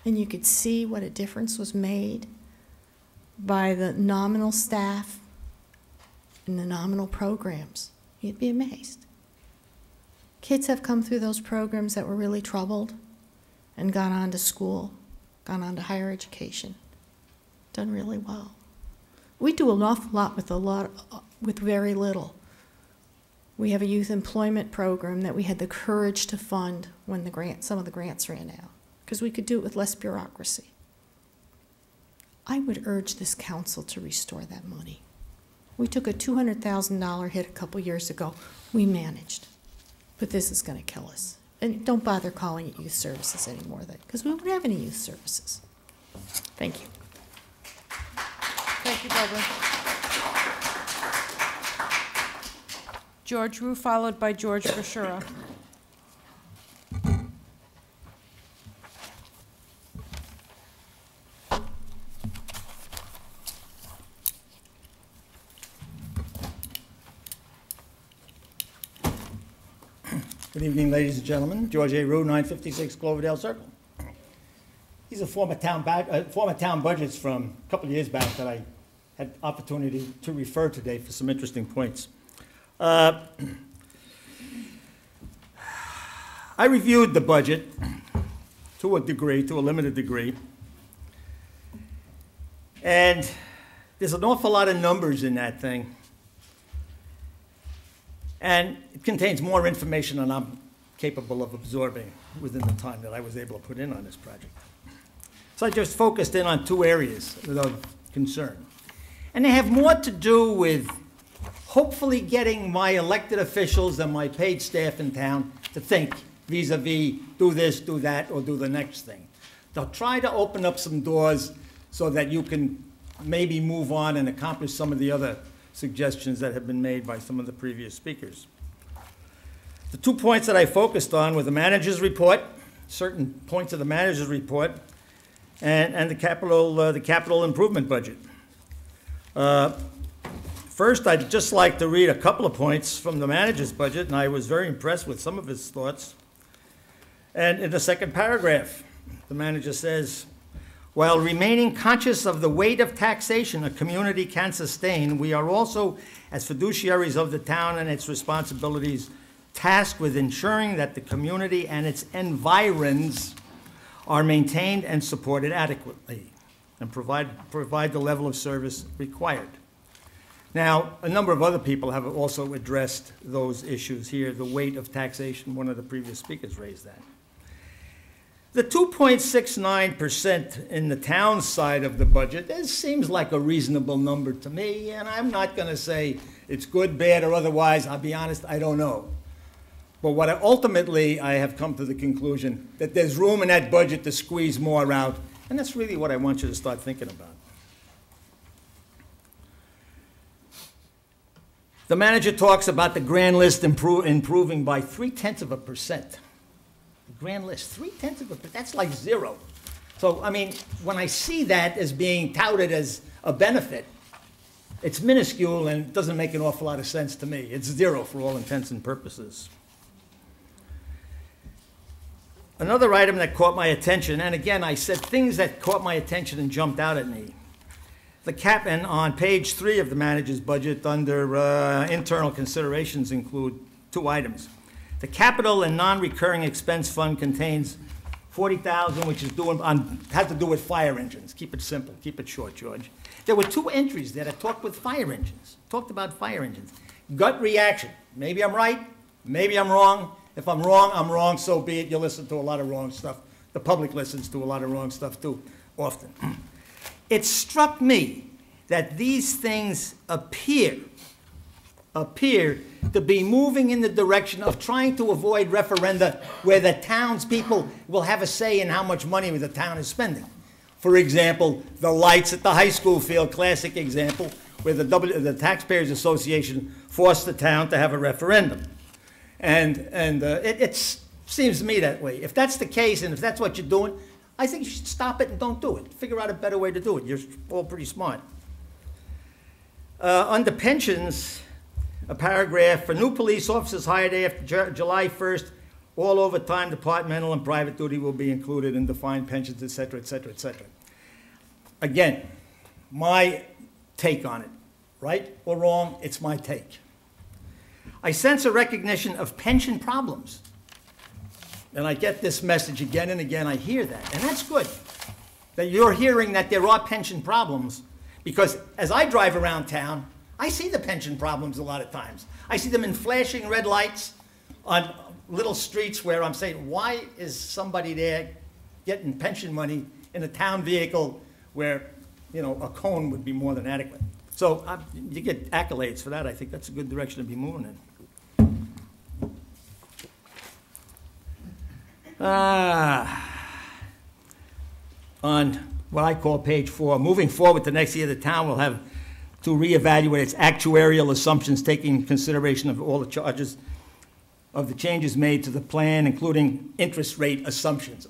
and you could see what a difference was made by the nominal staff and the nominal programs, you'd be amazed. Kids have come through those programs that were really troubled and gone on to school, gone on to higher education, done really well. We do an awful lot with very little. We have a youth employment program that we had the courage to fund when some of the grants ran out, because we could do it with less bureaucracy. I would urge this council to restore that money. We took a $200,000 hit a couple years ago. We managed, but this is going to kill us. And don't bother calling it youth services anymore, because we won't have any youth services. Thank you. Thank you, Barbara. George Rue, followed by George Bashura. Good evening, ladies and gentlemen. George A. Rue, 956 Cloverdale Circle. These are former town budgets from a couple of years back that I had opportunity to refer today for some interesting points. I reviewed the budget to a limited degree, and there's an awful lot of numbers in that thing, and it contains more information than I'm capable of absorbing within the time that I was able to put in on this project. So I just focused in on 2 areas of concern, and they have more to do with hopefully getting my elected officials and my paid staff in town to think vis-a-vis do this, do that, or do the next thing. They'll try to open up some doors so that you can maybe move on and accomplish some of the other suggestions that have been made by some of the previous speakers. The 2 points that I focused on were the manager's report, certain points of the manager's report, and the capital improvement budget. First, I'd just like to read a couple of points from the manager's budget, and I was very impressed with some of his thoughts. And in the second paragraph, the manager says, while remaining conscious of the weight of taxation a community can sustain, we are also, as fiduciaries of the town and its responsibilities, tasked with ensuring that the community and its environs are maintained and supported adequately and provide the level of service required. Now, a number of other people have also addressed those issues here, the weight of taxation. One of the previous speakers raised that. The 2.69% in the town side of the budget, that seems like a reasonable number to me, and I'm not going to say it's good, bad, or otherwise. I'll be honest, I don't know. But ultimately, I have come to the conclusion that there's room in that budget to squeeze more out, and that's really what I want you to start thinking about. The manager talks about the grand list improving by 0.3%. grand list, 0.3%, that's like zero. So, I mean, when I see that as being touted as a benefit, it's minuscule and it doesn't make an awful lot of sense to me. It's zero for all intents and purposes. Another item that caught my attention, and again, I said things that caught my attention and jumped out at me. The cap, and on page 3 of the manager's budget under internal considerations include 2 items. The capital and non-recurring expense fund contains $40,000, which is has to do with fire engines. Keep it simple, keep it short, George. There were 2 entries there that talked with fire engines, talked about fire engines. Gut reaction, maybe I'm right, maybe I'm wrong. If I'm wrong, so be it. You listen to a lot of wrong stuff. The public listens to a lot of wrong stuff too, often. It struck me that these things appear to be moving in the direction of trying to avoid referenda where the townspeople will have a say in how much money the town is spending. For example, the lights at the high school field, classic example, where the Taxpayers Association forced the town to have a referendum. And it seems to me that way. If that's the case and if that's what you're doing, I think you should stop it and don't do it. Figure out a better way to do it. You're all pretty smart. Under pensions, a paragraph, for new police officers hired after July 1st, all overtime, departmental and private duty will be included in defined pensions, et cetera, et cetera, et cetera. Again, my take on it, right or wrong, it's my take. I sense a recognition of pension problems. And I get this message again and again, I hear that, and that's good. That you're hearing that there are pension problems, because as I drive around town, I see the pension problems a lot of times. I see them in flashing red lights on little streets where I'm saying, why is somebody there getting pension money in a town vehicle where, you know, a cone would be more than adequate? So you get accolades for that. I think that's a good direction to be moving in. On what I call page 4, moving forward to next year, the town will have to reevaluate its actuarial assumptions, taking consideration of all the charges of the changes made to the plan, including interest rate assumptions.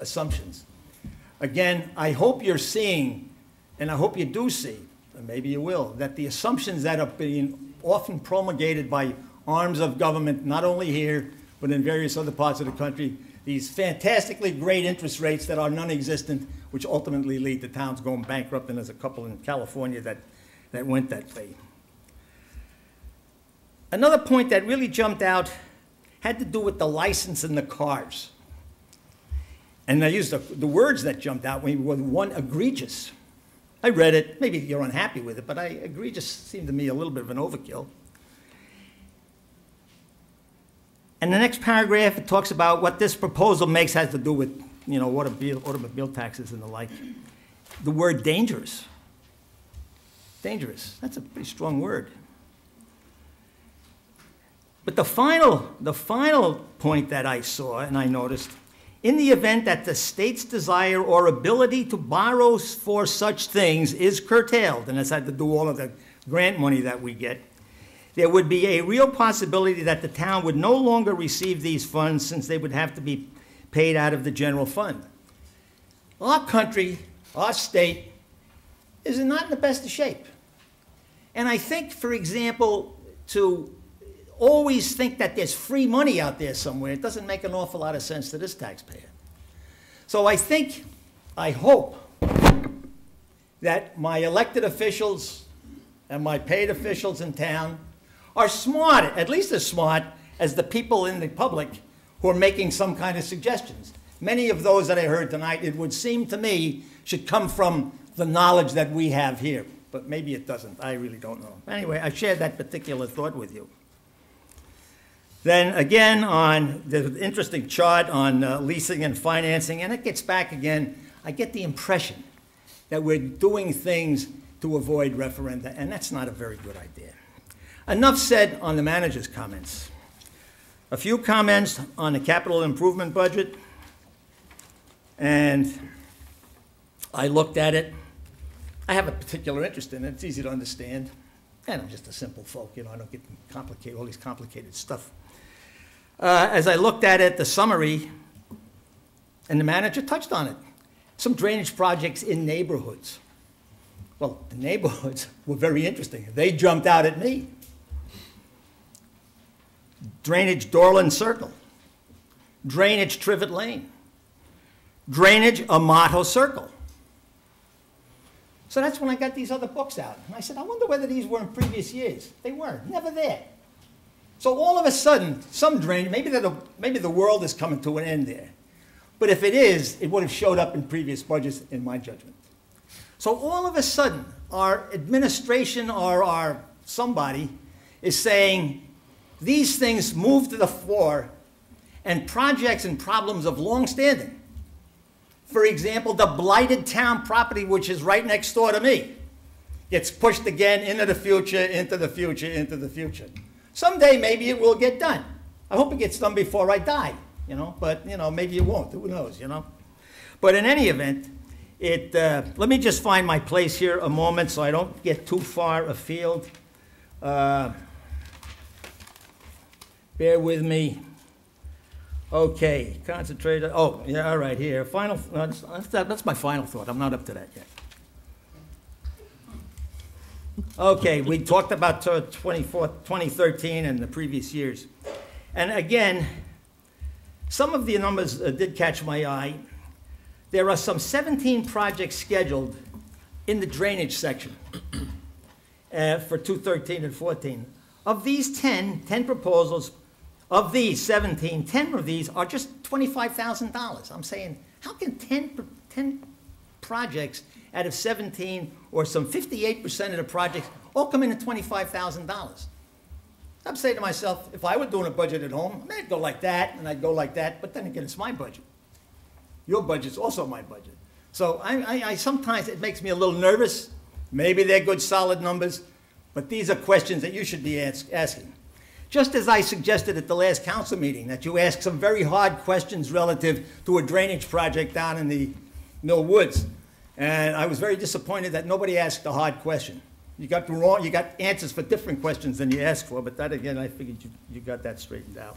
Again, I hope you're seeing, and I hope you do see, and maybe you will, that the assumptions that are being often promulgated by arms of government, not only here, but in various other parts of the country, these fantastically great interest rates that are non-existent, which ultimately lead to towns going bankrupt, and there's a couple in California that went that way. Another point that really jumped out had to do with the license in the cars. And I used the words that jumped out were, one, egregious. I read it, maybe you're unhappy with it, but egregious seemed to me a little bit of an overkill. And the next paragraph, it talks about what this proposal makes has to do with, you know, automobile taxes and the like. The word dangerous. Dangerous, that's a pretty strong word. But the final point that I saw and I noticed, in the event that the state's desire or ability to borrow for such things is curtailed, and that's had to do all of the grant money that we get, there would be a real possibility that the town would no longer receive these funds since they would have to be paid out of the general fund. Our country, our state, is not in the best of shape. And I think, for example, to always think that there's free money out there somewhere, it doesn't make an awful lot of sense to this taxpayer. So I hope that my elected officials and my paid officials in town are smart, at least as smart as the people in the public who are making some kind of suggestions. Many of those that I heard tonight, it would seem to me, should come from the knowledge that we have here. But maybe it doesn't. I really don't know. Anyway, I shared that particular thought with you. Then again, on the interesting chart on leasing and financing, and it gets back again, I get the impression that we're doing things to avoid referenda, and that's not a very good idea. Enough said on the manager's comments. A few comments on the capital improvement budget, and I looked at it. I have a particular interest in it. It's easy to understand. And I'm just a simple folk, you know, I don't get complicated, all these complicated stuff. As I looked at it, the summary, And the manager touched on it. Some drainage projects in neighborhoods. Well, the neighborhoods were very interesting. They jumped out at me. Drainage Dorland Circle. Drainage Trivet Lane. Drainage Amato Circle. So that's when I got these other books out. And I said, I wonder whether these were in previous years. They weren't, never there. So all of a sudden, some drainage, maybe the world is coming to an end there. But if it is, it would have showed up in previous budgets, in my judgment. So all of a sudden, our administration or our somebody is saying, these things move to the fore, and projects and problems of long standing. For example, the blighted town property, which is right next door to me, gets pushed again into the future, into the future, into the future. Someday, maybe it will get done. I hope it gets done before I die, you know, but, you know, maybe it won't. Who knows, you know? But in any event, let me just find my place here a moment so I don't get too far afield. Bear with me. Okay, concentrate. Oh, yeah, all right, here. Final, that's my final thought. I'm not up to that yet. Okay, we talked about 2013 and the previous years. And again, some of the numbers did catch my eye. There are some 17 projects scheduled in the drainage section for 2013 and 14. Of these 10 proposals, of these 17, 10 of these are just $25,000. I'm saying, how can 10 projects out of 17, or some 58% of the projects, all come in at $25,000? I'm saying to myself, if I were doing a budget at home, I'd go like that, and I'd go like that, but then again, it's my budget. Your budget's also my budget. So I sometimes it makes me a little nervous. Maybe they're good, solid numbers, but these are questions that you should be asking. Just as I suggested at the last council meeting, that you ask some very hard questions relative to a drainage project down in the Mill Woods. And I was very disappointed that nobody asked a hard question. You got answers for different questions than you asked for, but that again, I figured you got that straightened out.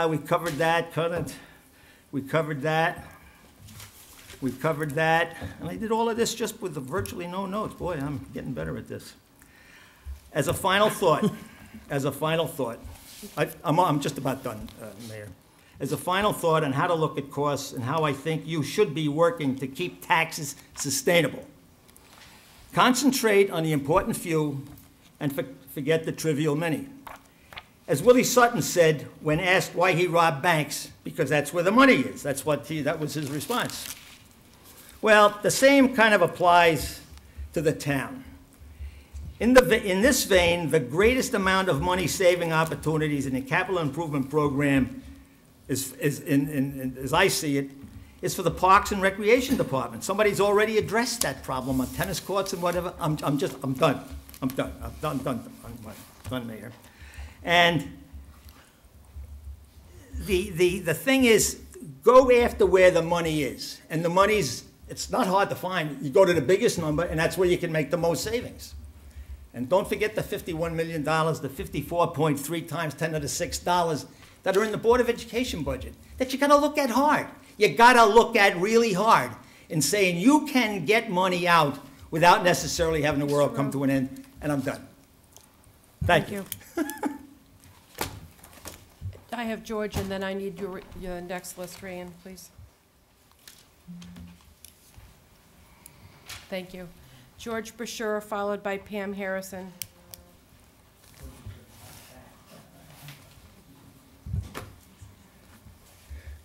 We covered that, couldn't. We covered that. We covered that. And I did all of this just with virtually no notes. Boy, I'm getting better at this. As a final thought, I'm just about done, Mayor. As a final thought on how to look at costs and how I think you should be working to keep taxes sustainable. Concentrate on the important few and forget the trivial many. As Willie Sutton said when asked why he robbed banks, because that's where the money is. That was his response. Well, the same kind of applies to the town. In this vein, the greatest amount of money-saving opportunities in the capital improvement program as I see it, is for the Parks and Recreation Department. Somebody's already addressed that problem on tennis courts and whatever. I'm done, Mayor. And the thing is, go after where the money is. And the money's, it's not hard to find. You go to the biggest number, and that's where you can make the most savings. And don't forget the $51 million, the 54.3 times 10 to the $6 that are in the Board of Education budget, that you gotta look at hard. You gotta look at really hard in saying you can get money out without necessarily having the world come to an end. And I'm done. Thank you. I have George, and then I need your next list, Rayan, please. Thank you. George Brasher, followed by Pam Harrison.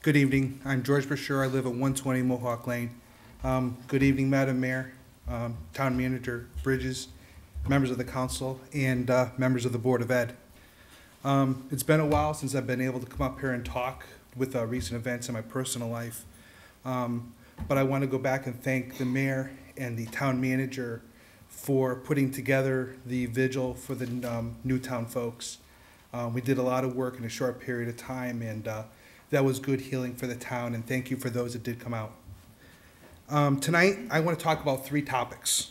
Good evening. I'm George Brasher. I live at 120 Mohawk Lane. Good evening, Madam Mayor, Town Manager Bridges, members of the council, and members of the Board of Ed. It's been a while since I've been able to come up here and talk with recent events in my personal life. But I want to go back and thank the mayor and the town manager for putting together the vigil for the Newtown folks. We did a lot of work in a short period of time, and that was good healing for the town, and thank you for those that did come out. Tonight, I want to talk about 3 topics.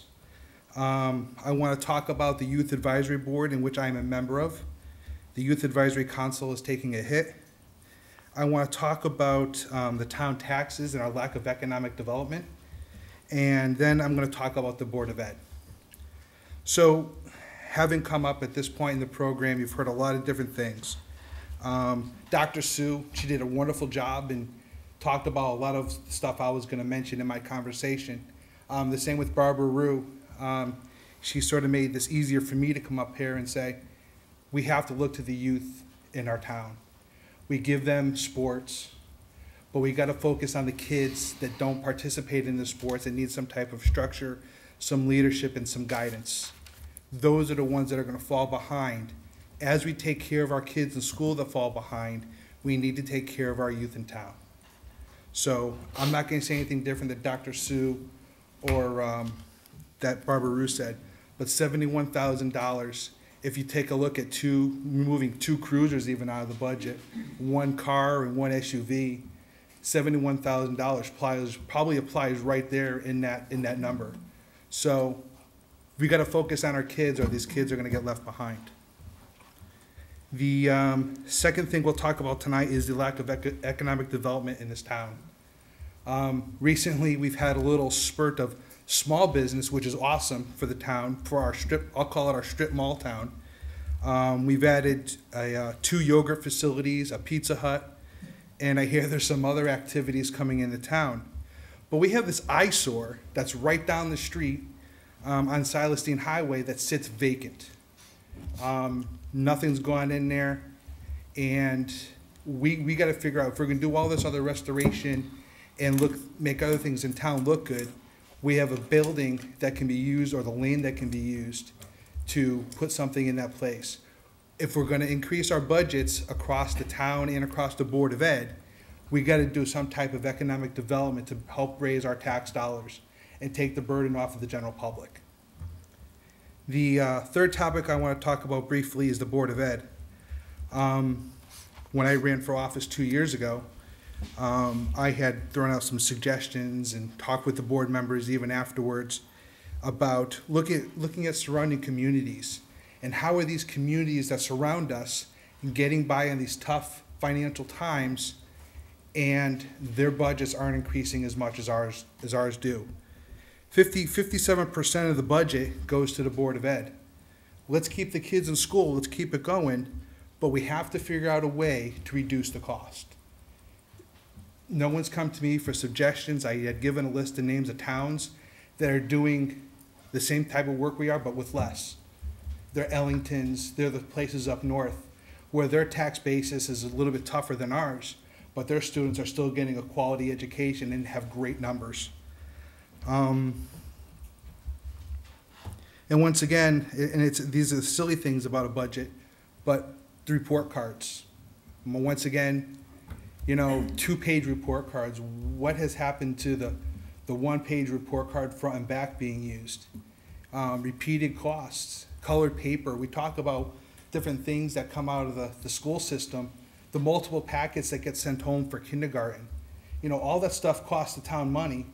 I want to talk about the Youth Advisory Board, in which I am a member of, The Youth Advisory Council is taking a hit. I want to talk about the town taxes and our lack of economic development. And then I'm going to talk about the Board of Ed. So, having come up at this point in the program, you've heard a lot of different things. Dr. Sue, she did a wonderful job and talked about a lot of stuff I was going to mention in my conversation. The same with Barbara Rue. She sort of made this easier for me to come up here and say, we have to look to the youth in our town. We give them sports, but we got to focus on the kids that don't participate in the sports and need some type of structure, some leadership, and some guidance. Those are the ones that are going to fall behind. As we take care of our kids in school that fall behind, we need to take care of our youth in town. So I'm not going to say anything different that Dr. Sue or that Barbara Rue said, but $71,000, if you take a look at removing 2 cruisers even out of the budget, 1 car and 1 SUV, $71,000 probably applies right there in that number. So we got to focus on our kids, or these kids are going to get left behind. The second thing we'll talk about tonight is the lack of economic development in this town. Recently, we've had a little spurt of small business, which is awesome for the town, for our strip, I'll call it our strip mall town. We've added 2 yogurt facilities, a Pizza Hut, and I hear there's some other activities coming into town. But we have this eyesore that's right down the street on Silestine Highway that sits vacant. Nothing's gone in there, and we got to figure out if we're going to do all this other restoration and make other things in town look good. We have a building that can be used, or the lane that can be used to put something in that place. If we're going to increase our budgets across the town and across the Board of Ed, we got to do some type of economic development to help raise our tax dollars and take the burden off of the general public. The third topic I want to talk about briefly is the Board of Ed. When I ran for office 2 years ago, I had thrown out some suggestions and talked with the board members even afterwards about looking at surrounding communities and how are these communities that surround us getting by in these tough financial times, and their budgets aren't increasing as much as ours do. 57% of the budget goes to the Board of Ed. Let's keep the kids in school, let's keep it going, but we have to figure out a way to reduce the cost. No one's come to me for suggestions. I had given a list of names of towns that are doing the same type of work we are, but with less. They're Ellingtons, they're the places up north where their tax basis is a little bit tougher than ours, but their students are still getting a quality education and have great numbers. And once again, these are the silly things about a budget, but the report cards. Once again, 2-page report cards. What has happened to the 1-page report card front and back being used? Repeated costs, colored paper. We talk about different things that come out of the school system, the multiple packets that get sent home for kindergarten. All that stuff costs the town money.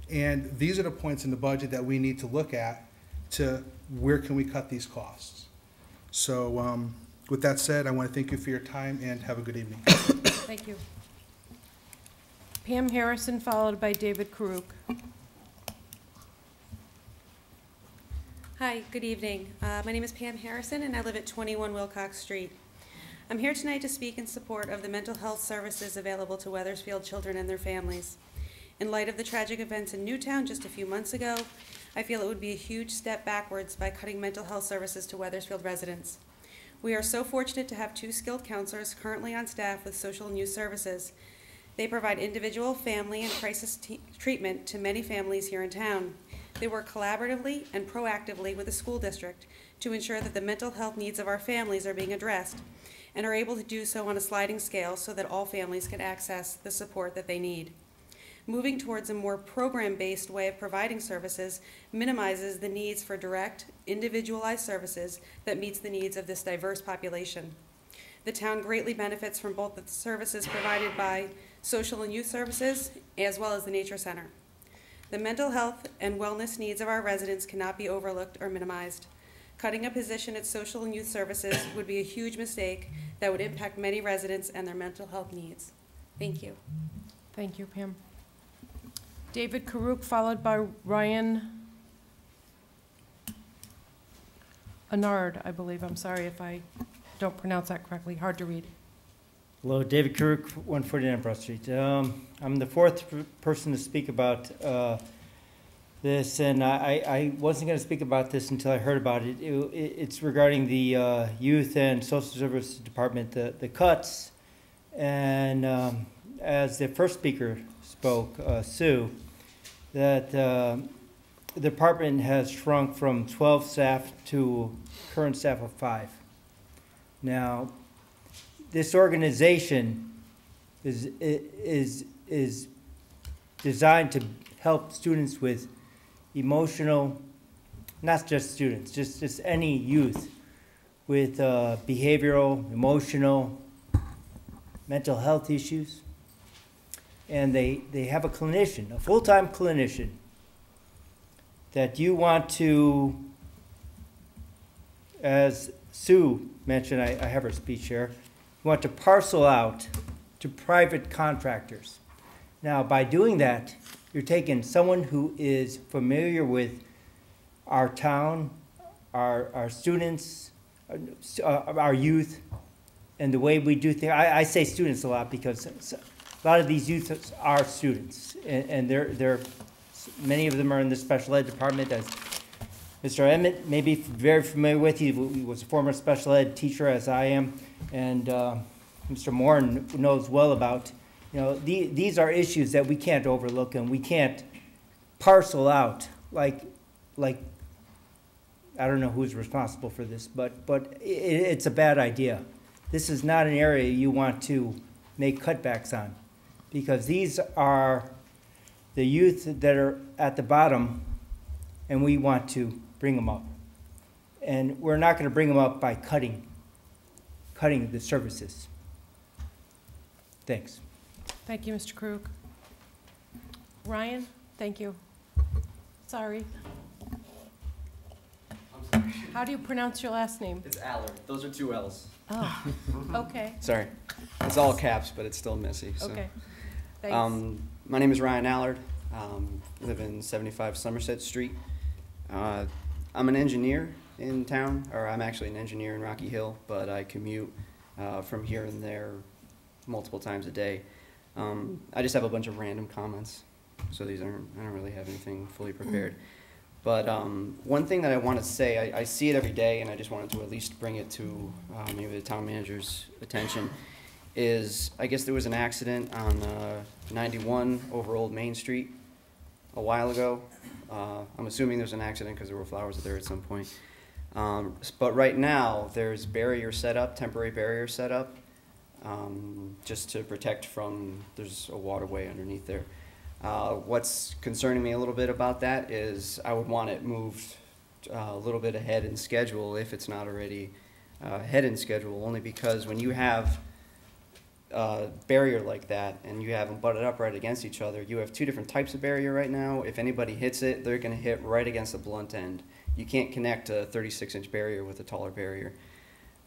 And these are the points in the budget that we need to look at to where can we cut these costs. So with that said, I want to thank you for your time and have a good evening. Thank you. Pam Harrison, followed by David Karuk. Hi, good evening. My name is Pam Harrison, and I live at 21 Wilcox Street. I'm here tonight to speak in support of the mental health services available to Wethersfield children and their families. In light of the tragic events in Newtown just a few months ago, I feel it would be a huge step backwards by cutting mental health services to Wethersfield residents. We are so fortunate to have 2 skilled counselors currently on staff with social and youth services. They provide individual, family, and crisis treatment to many families here in town. They work collaboratively and proactively with the school district to ensure that the mental health needs of our families are being addressed, and are able to do so on a sliding scale so that all families can access the support that they need. Moving towards a more program-based way of providing services minimizes the needs for direct, individualized services that meets the needs of this diverse population. The town greatly benefits from both the services provided by social and youth services as well as the Nature Center. The mental health and wellness needs of our residents cannot be overlooked or minimized. Cutting a position at Social and Youth Services would be a huge mistake that would impact many residents and their mental health needs. Thank you. Thank you, Pam. David Karuk, followed by Ryan Anard, I believe. I'm sorry if I don't pronounce that correctly. Hard to read. Hello, David Karuk, 149 Broad Street. I'm the fourth person to speak about this, and I wasn't going to speak about this until I heard about it. It's regarding the Youth and Social Services Department, the cuts, and as the first speaker spoke, Sue, that the department has shrunk from 12 staff to current staff of 5. Now, this organization is designed to help students with emotional, not just students, just any youth with behavioral, emotional, mental health issues. And they have a clinician, a full-time clinician, that you want to, as Sue mentioned, I have her speech here, you want to parcel out to private contractors. Now, by doing that, you're taking someone who is familiar with our town, our students, our youth, and the way we do things. I say students a lot because a lot of these youth are students, and they're many of them are in the special ed department, as Mr. Emmett may be very familiar with. He was a former special ed teacher, as I am, and Mr. Moore knows well about. You know, these are issues that we can't overlook, and we can't parcel out like I don't know who's responsible for this, but it's a bad idea. This is not an area you want to make cutbacks on, because these are the youth that are at the bottom, and we want to bring them up. And we're not going to bring them up by cutting the services. Thanks. Thank you, Mr. Krug. Ryan, thank you. Sorry. I'm sorry. How do you pronounce your last name? It's Allard. Those are 2 L's. Oh, okay. Sorry. It's all caps, but it's still messy. So. Okay. Thanks. My name is Ryan Allard. Live in 75 Somerset Street. I'm an engineer in town, or I'm actually an engineer in Rocky Hill, but I commute from here and there multiple times a day. I just have a bunch of random comments, so I don't really have anything fully prepared. But one thing that I want to say, I see it every day, and I just wanted to at least bring it to maybe the town manager's attention, is I guess there was an accident on 91 over Old Main Street a while ago. I'm assuming there's an accident because there were flowers there at some point. But right now, there's barrier set up, temporary barrier set up, just to protect from, there's a waterway underneath there. What's concerning me a little bit about that is I would want it moved a little bit ahead in schedule if it's not already ahead in schedule, only because when you have a barrier like that and you have them butted up right against each other, you have 2 different types of barrier right now. If anybody hits it, they're going to hit right against the blunt end. You can't connect a 36-inch barrier with a taller barrier.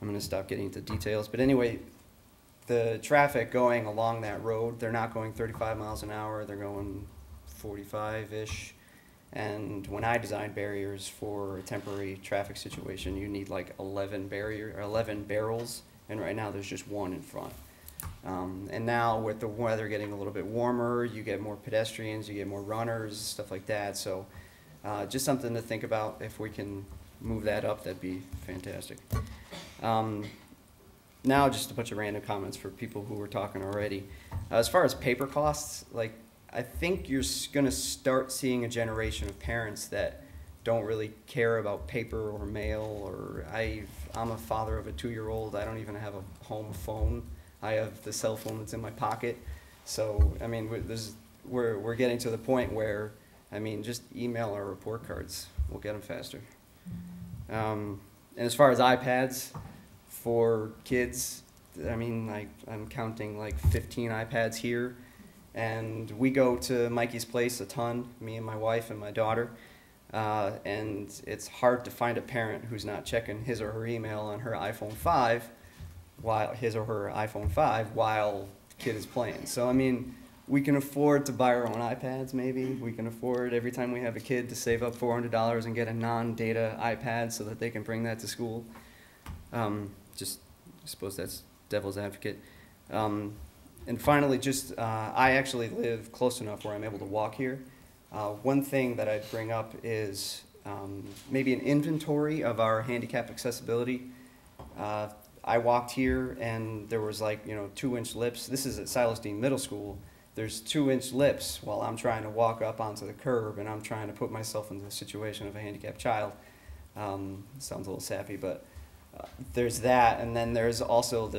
I'm going to stop getting into details. But anyway, the traffic going along that road, they're not going 35 miles an hour, they're going 45-ish. And when I design barriers for a temporary traffic situation, you need like 11 barrels, and right now there's just 1 in front. And now with the weather getting a little bit warmer, you get more pedestrians, you get more runners, stuff like that. So just something to think about. If we can move that up, that'd be fantastic. Now just a bunch of random comments for people who were talking already. As far as paper costs, like, I think you're going to start seeing a generation of parents that don't really care about paper or mail. Or I'm a father of a 2-year-old. I don't even have a home phone. I have the cell phone that's in my pocket. So, I mean, we're getting to the point where, I mean, just email our report cards. We'll get them faster. And as far as iPads for kids, I mean, I'm counting like 15 iPads here. And we go to Mikey's place a ton, me and my wife and my daughter. and it's hard to find a parent who's not checking his or her email on her iPhone 5 while the kid is playing. So I mean, we can afford to buy our own iPads, maybe. We can afford every time we have a kid to save up $400 and get a non-data iPad so that they can bring that to school. I suppose that's devil's advocate. And finally, I actually live close enough where I'm able to walk here. One thing that I'd bring up is maybe an inventory of our handicap accessibility. I walked here and there was 2-inch lips. This is at Silas Dean Middle School. There's 2-inch lips while I'm trying to walk up onto the curb and I'm trying to put myself in the situation of a handicapped child. Sounds a little sappy, but there's that. And then there's also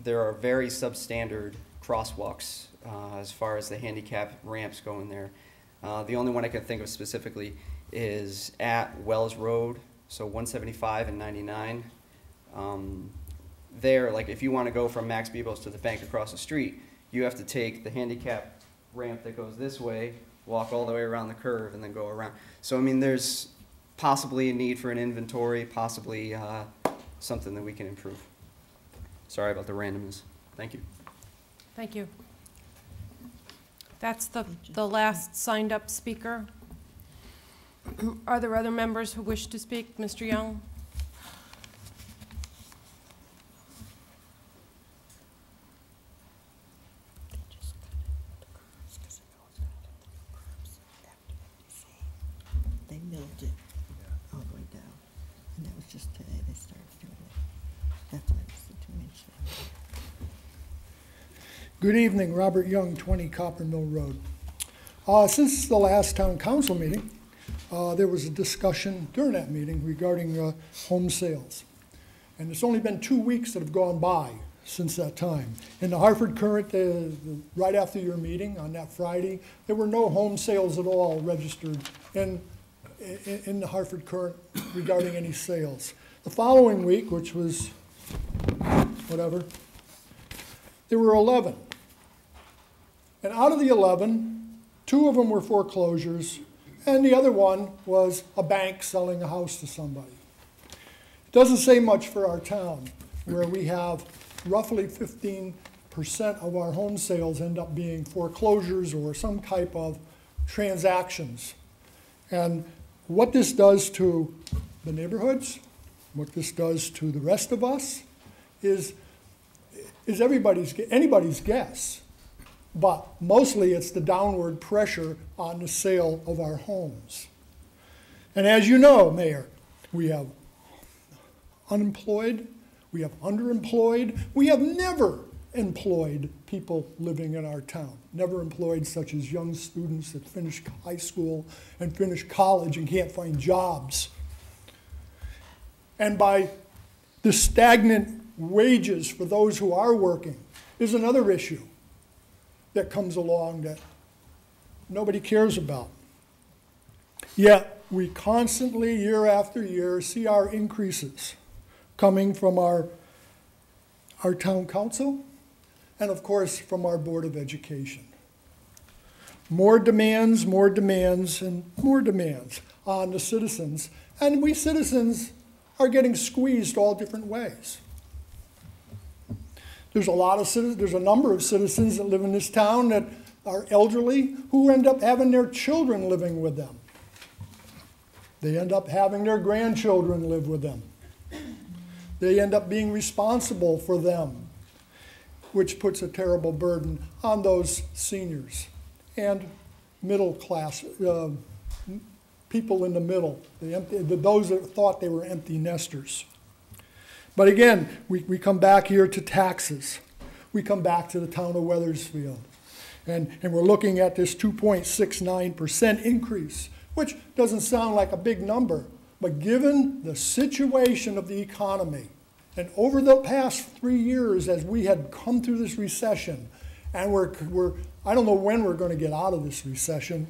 there are very substandard crosswalks as far as the handicap ramps go in there. The only one I can think of specifically is at Wells Road, so 175 and 99. There, if you want to go from Max Bebo's to the bank across the street, you have to take the handicap ramp that goes this way, walk all the way around the curve, and then go around. So, I mean, there's possibly a need for an inventory, possibly something that we can improve. Sorry about the randomness. Thank you. Thank you. That's the last signed up speaker. Are there other members who wish to speak? Mr. Young? They milled it all the way down. And that was just today they started doing it. That's why it's the 2-inch thing. Good evening, Robert Young, 20 Copper Mill Road. Since the last town council meeting, there was a discussion during that meeting regarding home sales. And it's only been 2 weeks that have gone by since that time. In the Hartford Current, right after your meeting on that Friday, there were no home sales at all registered in the Hartford Current regarding any sales. The following week, which was whatever, there were 11. And out of the 11, 2 of them were foreclosures, and the other one was a bank selling a house to somebody. It doesn't say much for our town, where we have roughly 15% of our home sales end up being foreclosures or some type of transactions. And what this does to the neighborhoods, what this does to the rest of us, is anybody's guess. But mostly it's the downward pressure on the sale of our homes. And as you know, Mayor, we have unemployed, we have underemployed, we have never employed people living in our town. Never employed, such as young students that finish high school and finish college and can't find jobs. And by the stagnant wages for those who are working is another issue that comes along that nobody cares about. Yet we constantly, year after year, see our increases coming from our town council and, of course, from our Board of Education. More demands, and more demands on the citizens. And we citizens are getting squeezed all different ways. There's a number of citizens that live in this town that are elderly who end up having their children living with them. They end up having their grandchildren live with them. They end up being responsible for them, which puts a terrible burden on those seniors and middle class, people in the middle, those that thought they were empty nesters. But again, we come back here to taxes. We come back to the town of Wethersfield. And we're looking at this 2.69% increase, which doesn't sound like a big number, but given the situation of the economy, and over the past 3 years as we had come through this recession, and I don't know when we're going to get out of this recession,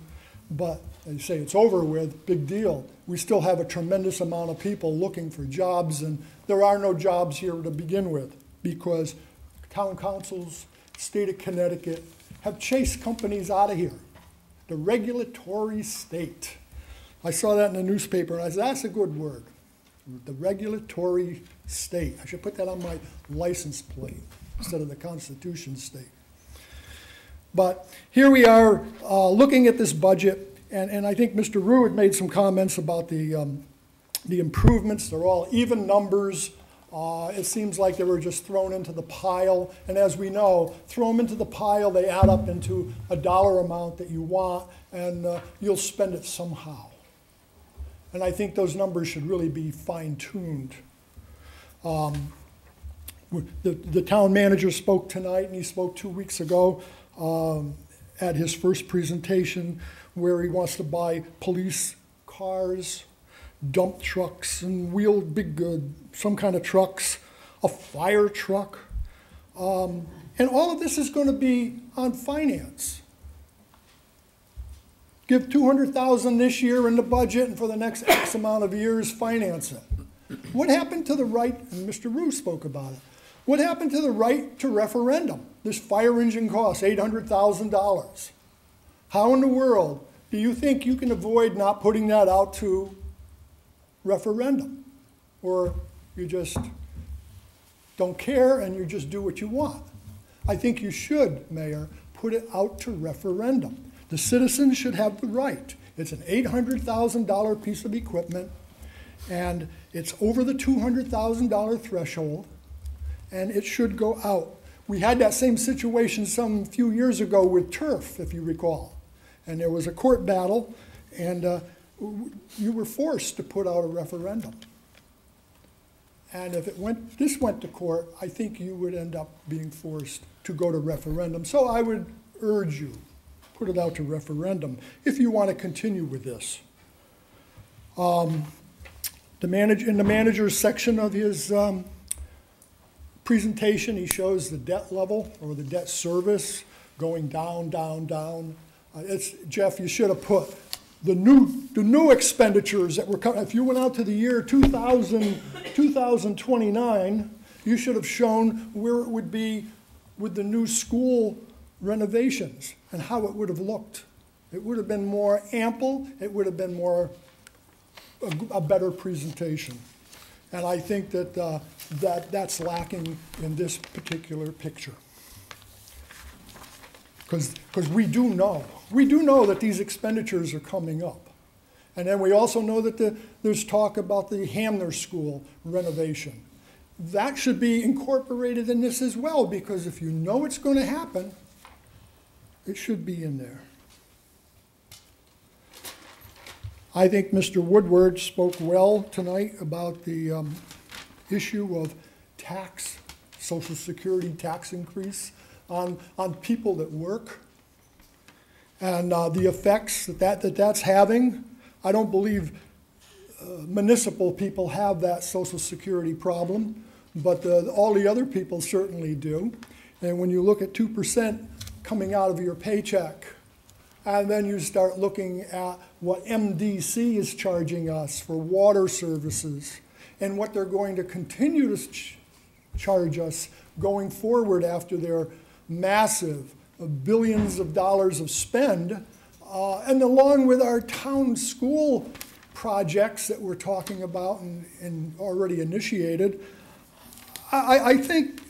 but they say it's over with, big deal. We still have a tremendous amount of people looking for jobs, and there are no jobs here to begin with because town councils, state of Connecticut, have chased companies out of here. The regulatory state. I saw that in the newspaper, and I said, that's a good word. The regulatory state. I should put that on my license plate instead of the Constitution state. But here we are looking at this budget, and I think Mr. Rue had made some comments about the improvements. They're all even numbers. It seems like they were just thrown into the pile, and as we know, throw them into the pile, they add up into a dollar amount that you want, and you'll spend it somehow. And I think those numbers should really be fine-tuned. The town manager spoke tonight, and he spoke 2 weeks ago at his first presentation, where he wants to buy police cars, dump trucks, and wheeled some kind of trucks, a fire truck. And all of this is going to be on finance. Give $200,000 this year in the budget, and for the next X amount of years, finance it. What happened to the right, and Mr. Rue spoke about it, what happened to the right to referendum? This fire engine costs $800,000. How in the world do you think you can avoid not putting that out to referendum? Or you just don't care and you just do what you want? I think you should, Mayor, put it out to referendum. The citizens should have the right. It's an $800,000 piece of equipment, and it's over the $200,000 threshold, and it should go out. We had that same situation some few years ago with turf, if you recall. And there was a court battle, and you were forced to put out a referendum. And if this went to court, I think you would end up being forced to go to referendum. So I would urge you, put it out to referendum if you want to continue with this. In the manager's section of his presentation, he shows the debt level or the debt service going down, down, down. Jeff, you should have put the new expenditures that were coming. If you went out to the year 2029, you should have shown where it would be with the new school renovations and how it would have looked. It would have been more ample. It would have been a better presentation. And I think that that's lacking in this particular picture. Because we do know that these expenditures are coming up. And then we also know that there's talk about the Hamner School renovation. That should be incorporated in this as well, because if you know it's going to happen, it should be in there. I think Mr. Woodward spoke well tonight about the issue of tax, Social Security tax increase on people that work, and the effects that's having. I don't believe municipal people have that Social Security problem, but all the other people certainly do. And when you look at 2% coming out of your paycheck, and then you start looking at what MDC is charging us for water services and what they're going to continue to charge us going forward after their massive billions of dollars of spend, and along with our town school projects that we're talking about and already initiated, I think,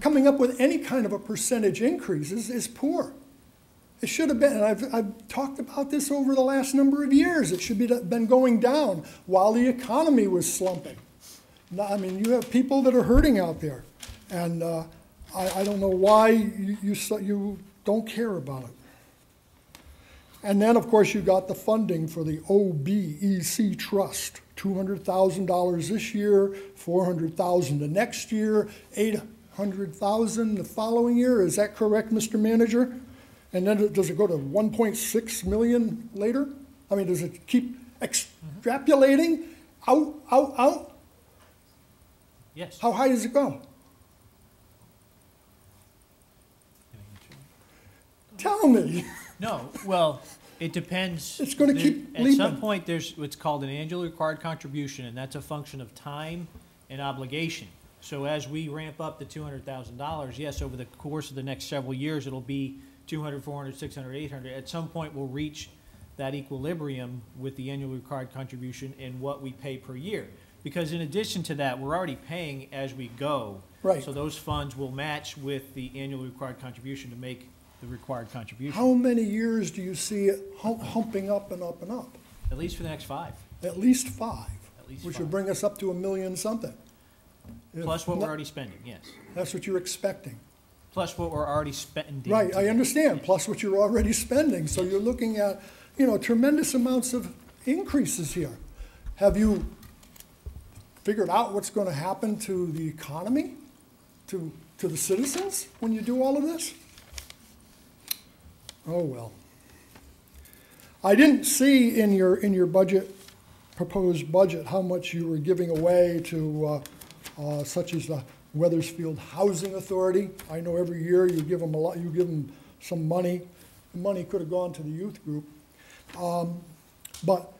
coming up with any kind of a percentage increase is poor. It should have been, and I've talked about this over the last number of years, it should have been going down while the economy was slumping. I mean, you have people that are hurting out there, and I don't know why you don't care about it. And then, of course, you got the funding for the OBEC Trust, $200,000 this year, $400,000 the next year, $800,000 the following year. Is that correct, Mr. Manager? And then does it go to 1.6 million later? I mean, does it keep extrapolating out, out, out? Yes. How high does it go? Tell me. No, well, it depends. It's going to keep leaping. At some point, there's what's called an annual required contribution, and that's a function of time and obligation. So as we ramp up the $200,000, yes, over the course of the next several years, it'll be 200, 400, 600, 800. At some point, we'll reach that equilibrium with the annual required contribution and what we pay per year. Because in addition to that, we're already paying as we go. Right. So those funds will match with the annual required contribution to make the required contribution. How many years do you see it humping up and up and up? At least for the next 5. At least 5. At least Which 5. would bring us up to $1 million something. Plus what we're If- already spending, yes. That's what you're expecting. Plus what we're already spending. Right, I understand, plus what you're already spending. So you're looking at, tremendous amounts of increases here. Have you figured out what's going to happen to the economy, to the citizens when you do all of this? Oh, well. I didn't see in your budget, proposed budget, how much you were giving away to such as the Weathersfield Housing Authority. I know every year you give them you give them some money. The money could have gone to the youth group. But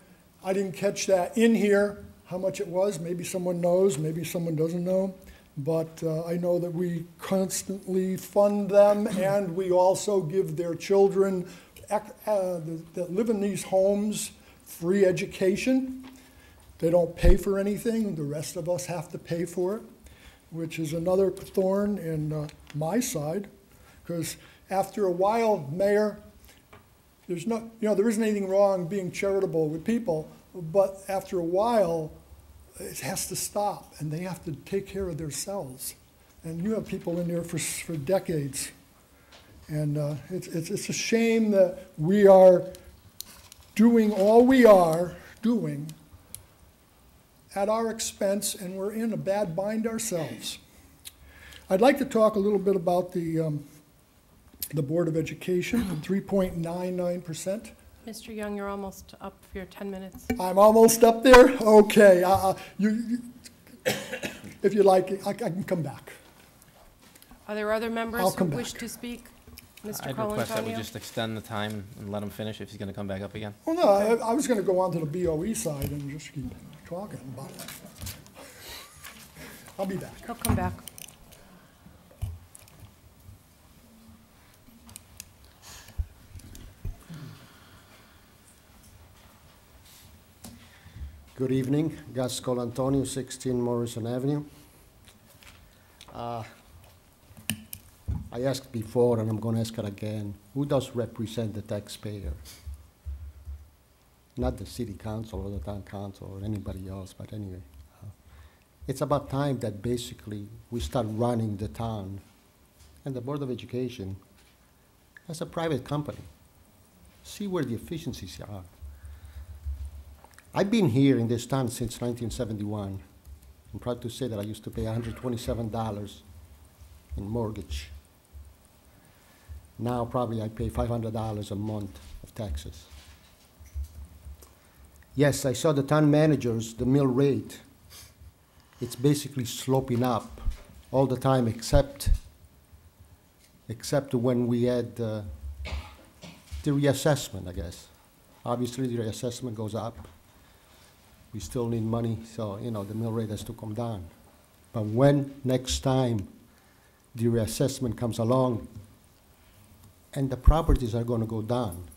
I didn't catch that in here, how much it was. Maybe someone knows, maybe someone doesn't know. But I know that we constantly fund them, and we also give their children that live in these homes free education. They don't pay for anything. The rest of us have to pay for it, which is another thorn in my side. Because after a while, Mayor, there isn't anything wrong being charitable with people, but after a while, it has to stop, and they have to take care of themselves. And you have people in there for decades. And it's a shame that we are doing all we are doing at our expense, and we're in a bad bind ourselves. I'd like to talk a little bit about the Board of Education, 3.99%. Mr. Young, you're almost up for your 10 minutes. I'm almost up there? Okay. If you like, I can come back. Are there other members I'll who come wish back. to speak? Mr. I'd request that we Colantonio? just extend the time and let him finish if he's going to come back up again. Well, no, I was going to go on to the BOE side and just keep talking about it. I'll be back. He'll come back. Good evening, Gus Colantonio, 16 Morrison Avenue. I asked before, and I'm going to ask it again, who does represent the taxpayer? Not the city council or the town council or anybody else, but anyway. It's about time that basically we start running the town and the Board of Education as a private company. See where the efficiencies are. I've been here in this town since 1971. I'm proud to say that I used to pay $127 in mortgage. Now probably I pay $500 a month of taxes. Yes, I saw the town managers, the mill rate. It's basically sloping up all the time except when we had the reassessment, I guess. Obviously the reassessment goes up. We still need money, so the mill rate has to come down. But when next time the reassessment comes along and the properties are going to go down,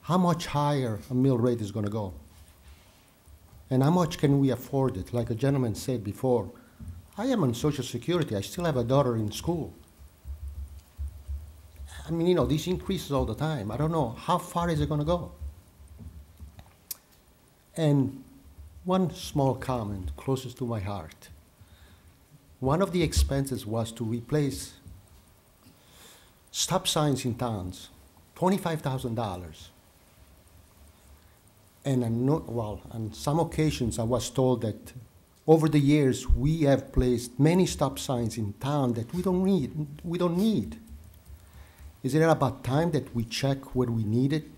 how much higher a mill rate is going to go? And how much can we afford it? Like a gentleman said before, I am on Social Security. I still have a daughter in school. I mean, these increases all the time. I don't know, how far is it going to go? And one small comment closest to my heart. One of the expenses was to replace stop signs in towns, $25,000. And on some occasions I was told that over the years we have placed many stop signs in town that we don't need. Is it about time that we check where we need it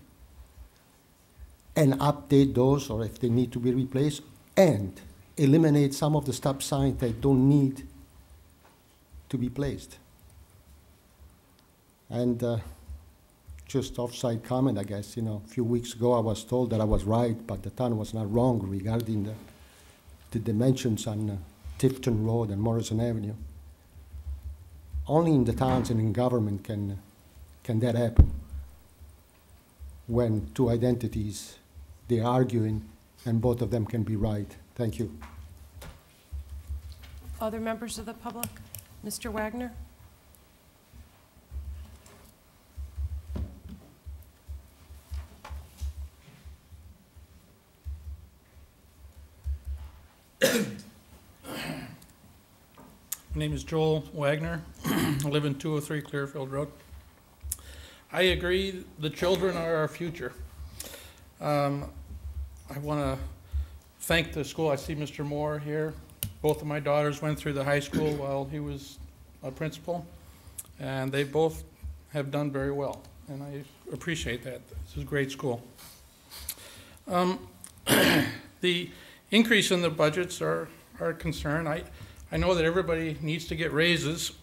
and update those, or if they need to be replaced, and eliminate some of the stop signs that don't need to be placed? And just off-side comment, I guess, a few weeks ago I was told that I was right, but the town was not wrong regarding the dimensions on Tifton Road and Morrison Avenue. Only in the towns and in government can that happen. when two identities, they're arguing, and both of them can be right. Thank you. Other members of the public? Mr. Wagner? My name is Joel Wagner. I live in 203 Clearfield Road. I agree the children are our future. I want to thank the school. I see Mr. Moore here. Both of my daughters went through the high school while he was a principal, and they both have done very well, and I appreciate that. This is a great school. The increase in the budgets are a concern. I know that everybody needs to get raises.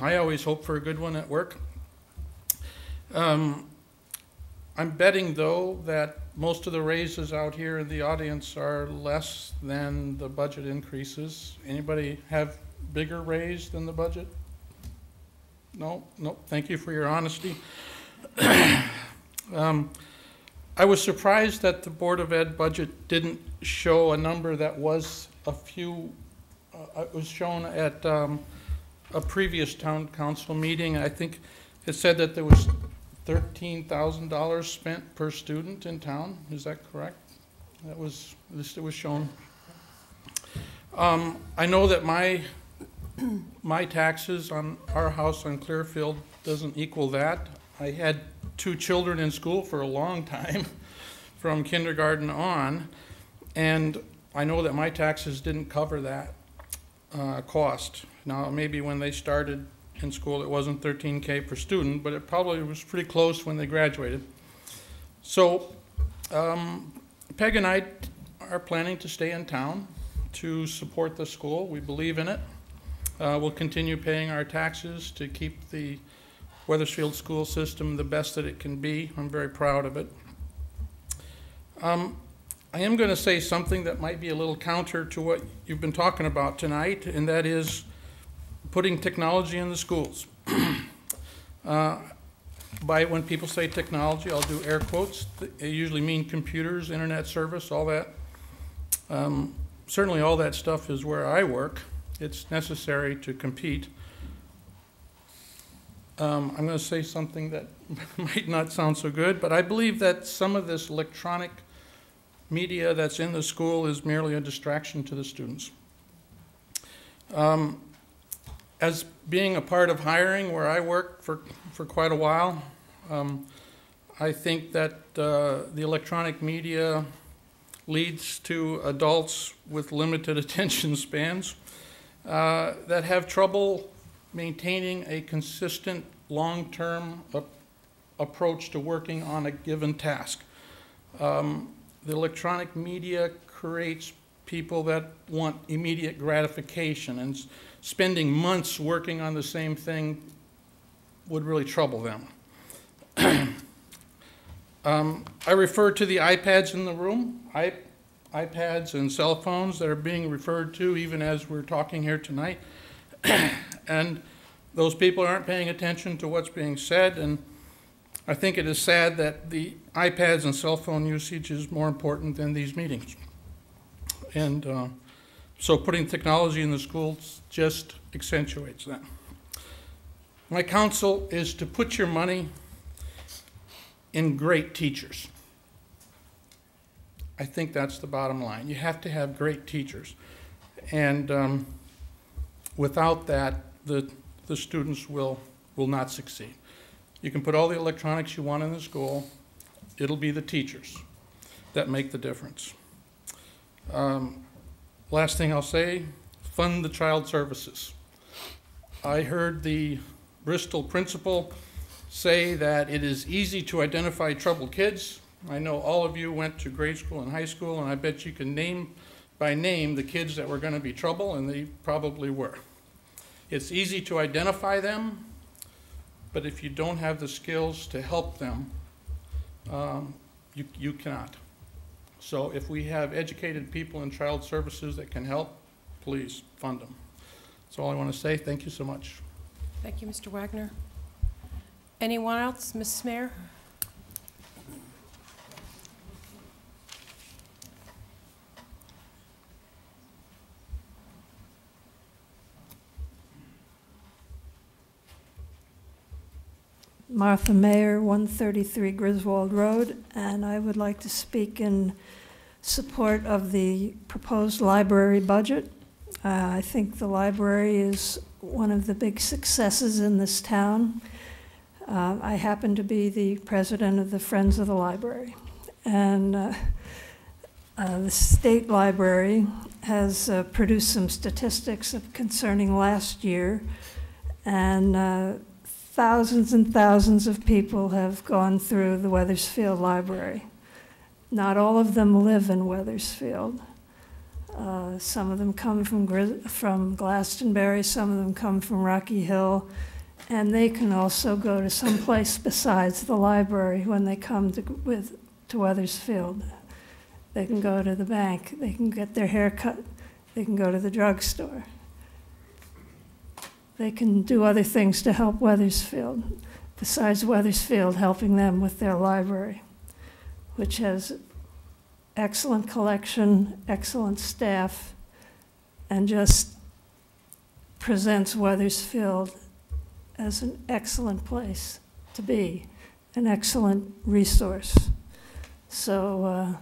I always hope for a good one at work. I'm betting, though, that most of the raises out here in the audience are less than the budget increases. Anybody have bigger raise than the budget? No? No. Thank you for your honesty. I was surprised that the Board of Ed budget didn't show a number that was a few, it was shown at a previous town council meeting. I think it said that there was $13,000 spent per student in town. Is that correct? That was, it was shown. I know that my taxes on our house on Clearfield doesn't equal that. I had 2 children in school for a long time, from kindergarten on, and I know that my taxes didn't cover that cost. Now, maybe when they started in school it wasn't $13K per student, but it probably was pretty close when they graduated. So Peg and I are planning to stay in town to support the school. We believe in it. We'll continue paying our taxes to keep the Wethersfield school system the best that it can be. I'm very proud of it. I am going to say something that might be a little counter to what you've been talking about tonight, and that is putting technology in the schools. When people say technology, I'll do air quotes. They usually mean computers, internet service, all that. Certainly all that stuff is where I work. It's necessary to compete. I'm going to say something that might not sound so good, but I believe that some of this electronic media that's in the school is merely a distraction to the students. As being a part of hiring where I worked for quite a while, I think that the electronic media leads to adults with limited attention spans that have trouble maintaining a consistent long-term approach to working on a given task. The electronic media creates people that want immediate gratification, and spending months working on the same thing would really trouble them. I refer to the iPads in the room, iPads and cell phones that are being referred to even as we're talking here tonight. And those people aren't paying attention to what's being said, and I think it is sad that the iPads and cell phone usage is more important than these meetings. And so putting technology in the schools just accentuates that. My counsel is to put your money in great teachers. I think that's the bottom line. You have to have great teachers. And without that, the students will not succeed. You can put all the electronics you want in the school. It'll be the teachers that make the difference. Last thing I'll say, fund the child services. I heard the Bristol principal say that it is easy to identify troubled kids. I know all of you went to grade school and high school, and I bet you can name by name the kids that were going to be trouble, and they probably were. It's easy to identify them, but if you don't have the skills to help them, you cannot. So if we have educated people in child services that can help, please fund them. That's all I want to say. Thank you so much. Thank you, Mr. Wagner. Anyone else? Ms. Smear? Martha Mayer, 133 Griswold Road, and I would like to speak in support of the proposed library budget. I think the library is one of the big successes in this town. I happen to be the president of the Friends of the Library, and the state library has produced some statistics concerning last year, and thousands and thousands of people have gone through the Wethersfield Library. Not all of them live in Wethersfield. Some of them come from Glastonbury, some of them come from Rocky Hill, and they can also go to some place besides the library when they come to Wethersfield. They can go to the bank, they can get their hair cut, they can go to the drugstore. They can do other things to help Wethersfield, besides Wethersfield helping them with their library, which has excellent collection, excellent staff, and just presents Wethersfield as an excellent place to be, an excellent resource. So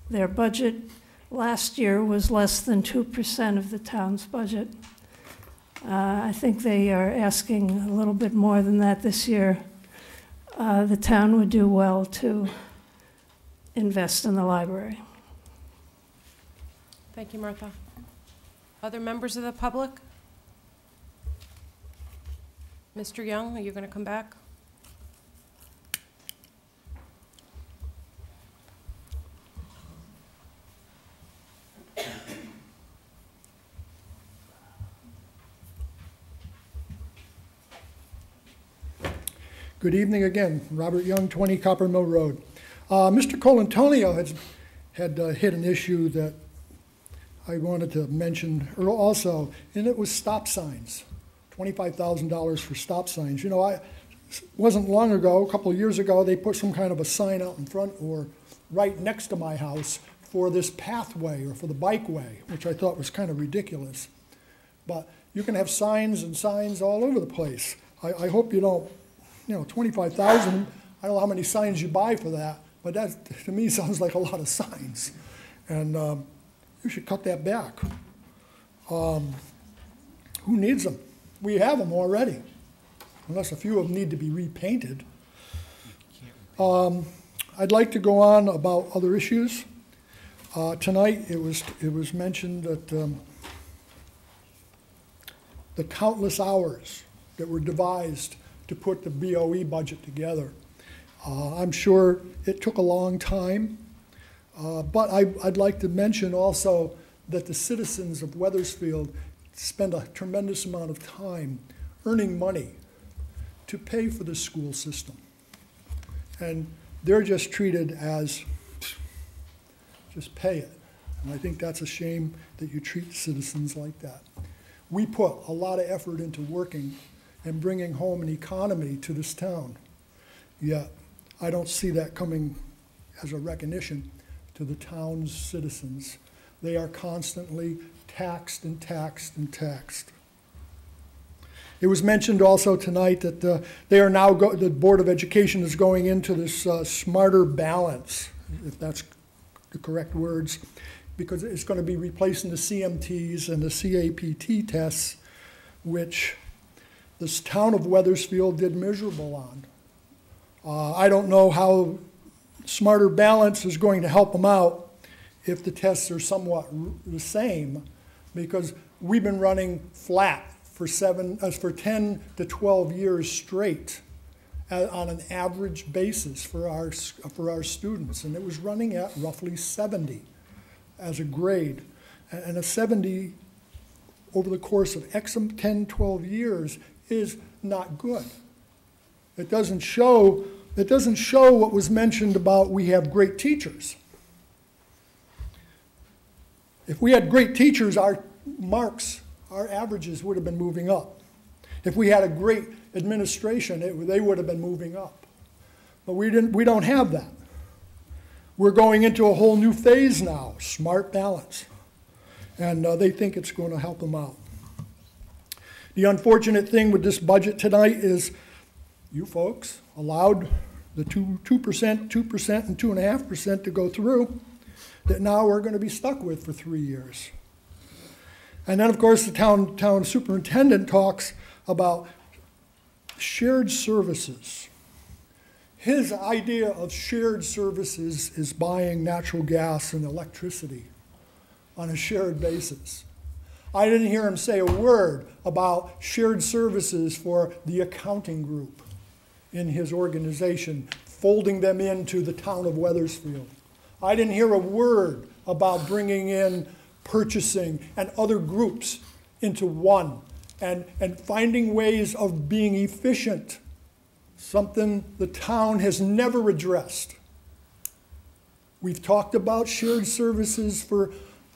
their budget last year was less than 2% of the town's budget. I think they are asking a little bit more than that this year. The town would do well to invest in the library. Thank you, Martha. Other members of the public? Mr. Young, are you going to come back? Good evening again. Robert Young, 20 Copper Mill Road. Mr. Colantonio had hit an issue that I wanted to mention also, and it was stop signs. $25,000 for stop signs. You know, it wasn't long ago, a couple of years ago, they put some kind of a sign out in front or right next to my house for this pathway or for the bikeway, which I thought was kind of ridiculous. But you can have signs and signs all over the place. I hope you don't, you know, $25,000, I don't know how many signs you buy for that, but that to me sounds like a lot of signs. And you should cut that back. Who needs them? We have them already, unless a few of them need to be repainted. I'd like to go on about other issues. Tonight it was mentioned that the countless hours that were devised to put the BOE budget together. I'm sure it took a long time, but I'd like to mention also that the citizens of Wethersfield spend a tremendous amount of time earning money to pay for the school system. And they're just treated as, just pay it. And I think that's a shame that you treat citizens like that. We put a lot of effort into working and bringing home an economy to this town. Yet, I don't see that coming as a recognition to the town's citizens. They are constantly taxed and taxed and taxed. It was mentioned also tonight that they are now, the Board of Education is going into this smarter balance, if that's the correct words, because it's going to be replacing the CMTs and the CAPT tests, which this town of Wethersfield did miserable on. I don't know how smarter balance is going to help them out if the tests are somewhat the same, because we've been running flat for 10 to 12 years straight on an average basis for our students, and it was running at roughly 70 as a grade, and a 70 over the course of 10, 12 years is not good. It doesn't show what was mentioned about we have great teachers. If we had great teachers, our marks, our averages would have been moving up. If we had a great administration, they would have been moving up. But we don't have that. We're going into a whole new phase now, smart balance. And they think it's going to help them out. The unfortunate thing with this budget tonight is you folks allowed the 2%, 2%, and 2.5% to go through that now we're going to be stuck with for 3 years. And then, of course, the town superintendent talks about shared services. His idea of shared services is buying natural gas and electricity on a shared basis. I didn't hear him say a word about shared services for the accounting group in his organization, folding them into the town of Wethersfield. I didn't hear a word about bringing in purchasing and other groups into one and finding ways of being efficient, something the town has never addressed. We've talked about shared services for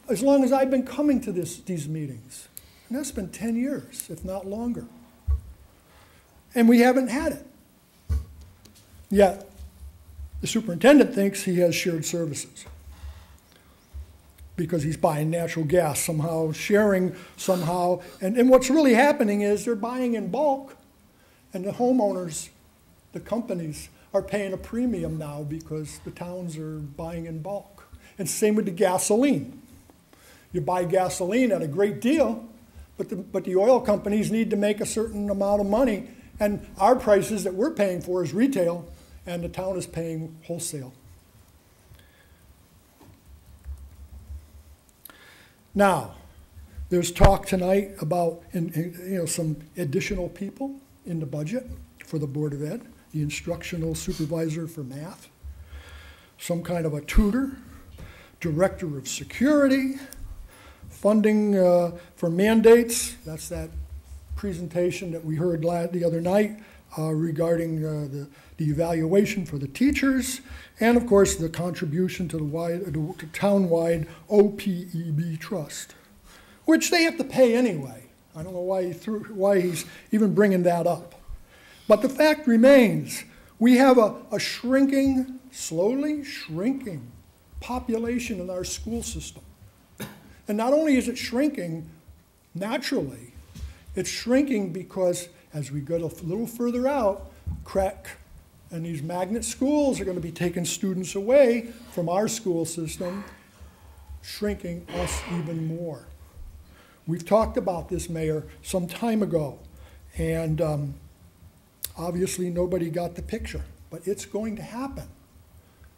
as long as I've been coming to these meetings. And that's been 10 years, if not longer. And we haven't had it. Yet, the superintendent thinks he has shared services because he's buying natural gas somehow, sharing somehow. And what's really happening is they're buying in bulk, and the homeowners, the companies, are paying a premium now because the towns are buying in bulk. And same with the gasoline. You buy gasoline at a great deal, but the oil companies need to make a certain amount of money, and our prices that we're paying for is retail, and the town is paying wholesale. Now, there's talk tonight about some additional people in the budget for the Board of Ed, the instructional supervisor for math, some kind of a tutor, director of security, funding for mandates. That's that presentation that we heard the other night regarding the evaluation for the teachers, and of course the contribution to the town-wide OPEB trust, which they have to pay anyway. I don't know why he's even bringing that up. But the fact remains, we have a shrinking, slowly shrinking population in our school system. And not only is it shrinking naturally, it's shrinking because as we go a little further out, CREC and these magnet schools are going to be taking students away from our school system, shrinking us even more. We've talked about this, Mayor, some time ago, and obviously nobody got the picture, but it's going to happen.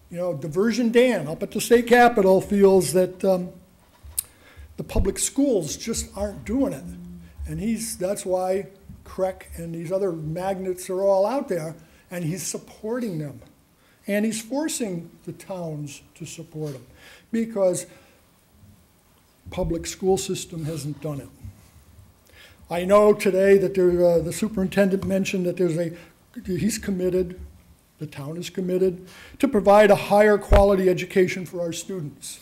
You know, Diversion Dan up at the state capitol feels that the public schools just aren't doing it. And that's why CREC and these other magnets are all out there, and he's supporting them. And he's forcing the towns to support them because public school system hasn't done it. I know today that the superintendent mentioned that he's committed, the town is committed, to provide a higher quality education for our students.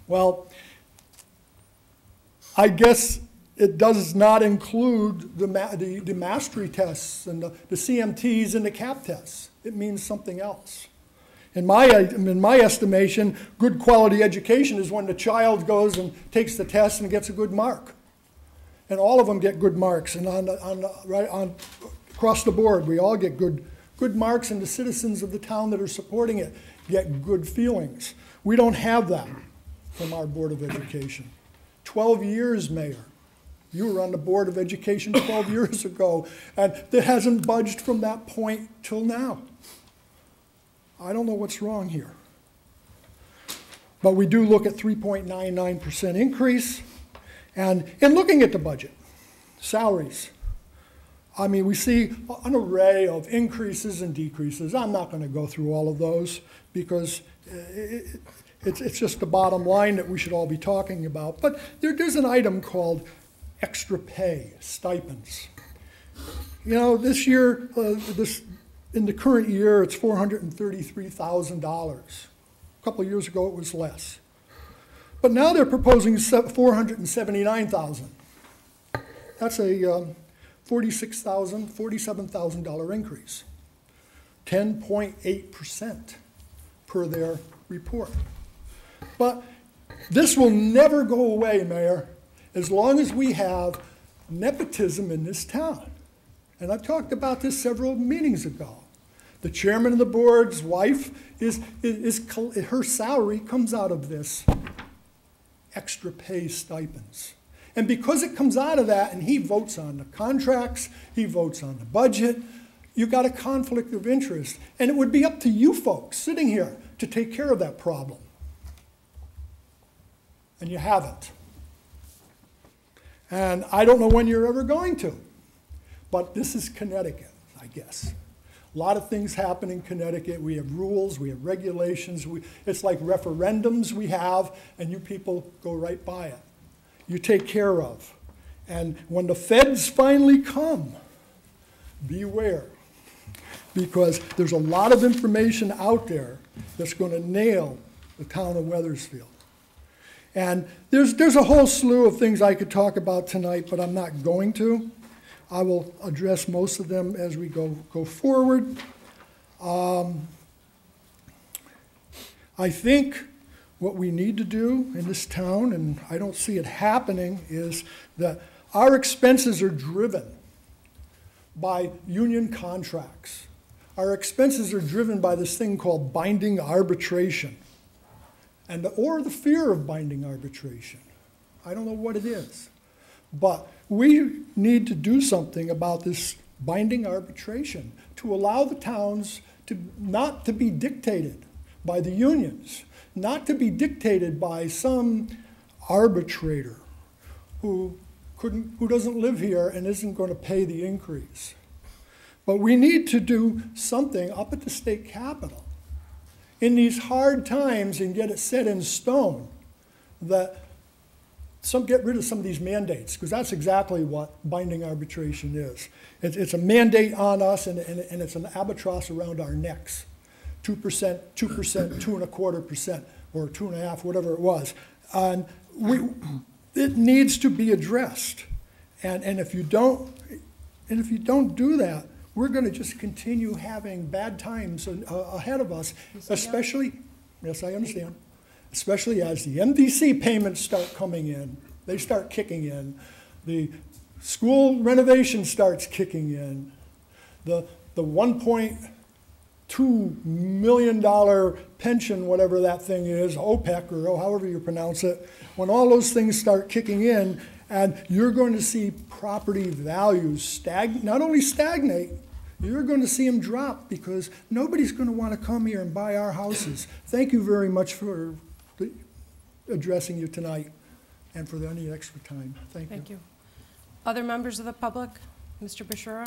Well, I guess it does not include the mastery tests and the CMTs and the CAP tests. It means something else. In my estimation, good quality education is when the child goes and takes the test and gets a good mark. And all of them get good marks, and across the board, we all get good marks, and the citizens of the town that are supporting it get good feelings. We don't have that from our Board of Education. 12 years, Mayor. You were on the Board of Education 12 years ago, and it hasn't budged from that point till now. I don't know what's wrong here. But we do look at 3.99% increase. And in looking at the budget, salaries, I mean, we see an array of increases and decreases. I'm not going to go through all of those because it's just the bottom line that we should all be talking about. But there's an item called extra pay, stipends. You know, this year, in the current year, it's $433,000. A couple of years ago, it was less. But now they're proposing $479,000. That's a $46,000, $47,000 increase. 10.8% per their report. But this will never go away, Mayor, as long as we have nepotism in this town. And I've talked about this several meetings ago. The chairman of the board's wife her salary comes out of this extra pay stipends. And because it comes out of that, and he votes on the contracts, he votes on the budget, you got a conflict of interest. And it would be up to you folks sitting here to take care of that problem. And you haven't. And I don't know when you're ever going to. But this is Connecticut, I guess. A lot of things happen in Connecticut. We have rules, we have regulations. It's like referendums we have, and you people go right by it. You take care of. And when the feds finally come, beware. Because there's a lot of information out there that's going to nail the town of Wethersfield. And there's a whole slew of things I could talk about tonight, but I'm not going to. I will address most of them as we go forward. I think what we need to do in this town, and I don't see it happening, is that our expenses are driven by union contracts. Our expenses are driven by this thing called binding arbitration, or the fear of binding arbitration. I don't know what it is. But we need to do something about this binding arbitration to allow the towns not to be dictated by the unions, not to be dictated by some arbitrator who doesn't live here and isn't going to pay the increase. But we need to do something up at the state capitol in these hard times and get it set in stone that get rid of some of these mandates, because that's exactly what binding arbitration is. It's a mandate on us, and it's an albatross around our necks. 2%, 2%, 2.25%, or 2.5%, whatever it was. And it needs to be addressed. And if you don't do that, we're going to just continue having bad times ahead of us, especially, yes, I understand, especially as the MDC payments start coming in, they start kicking in, the school renovation starts kicking in, the $1.2 million pension, whatever that thing is, OPEC, or however you pronounce it, when all those things start kicking in, and you're going to see property values not only stagnate, you're going to see them drop, because nobody's going to want to come here and buy our houses. Thank you very much for addressing you tonight and for any extra time. Thank you. Thank you. Other members of the public? Mr. Bashura?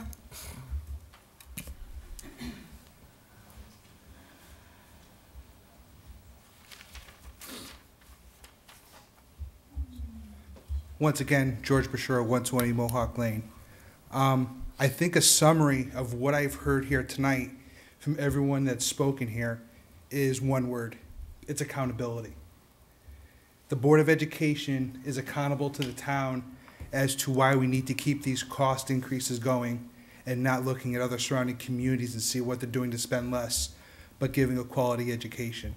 Once again, George Bashura, 120 Mohawk Lane. I think a summary of what I've heard here tonight from everyone that's spoken here is one word. It's accountability. The Board of Education is accountable to the town as to why we need to keep these cost increases going and not looking at other surrounding communities and see what they're doing to spend less, but giving a quality education.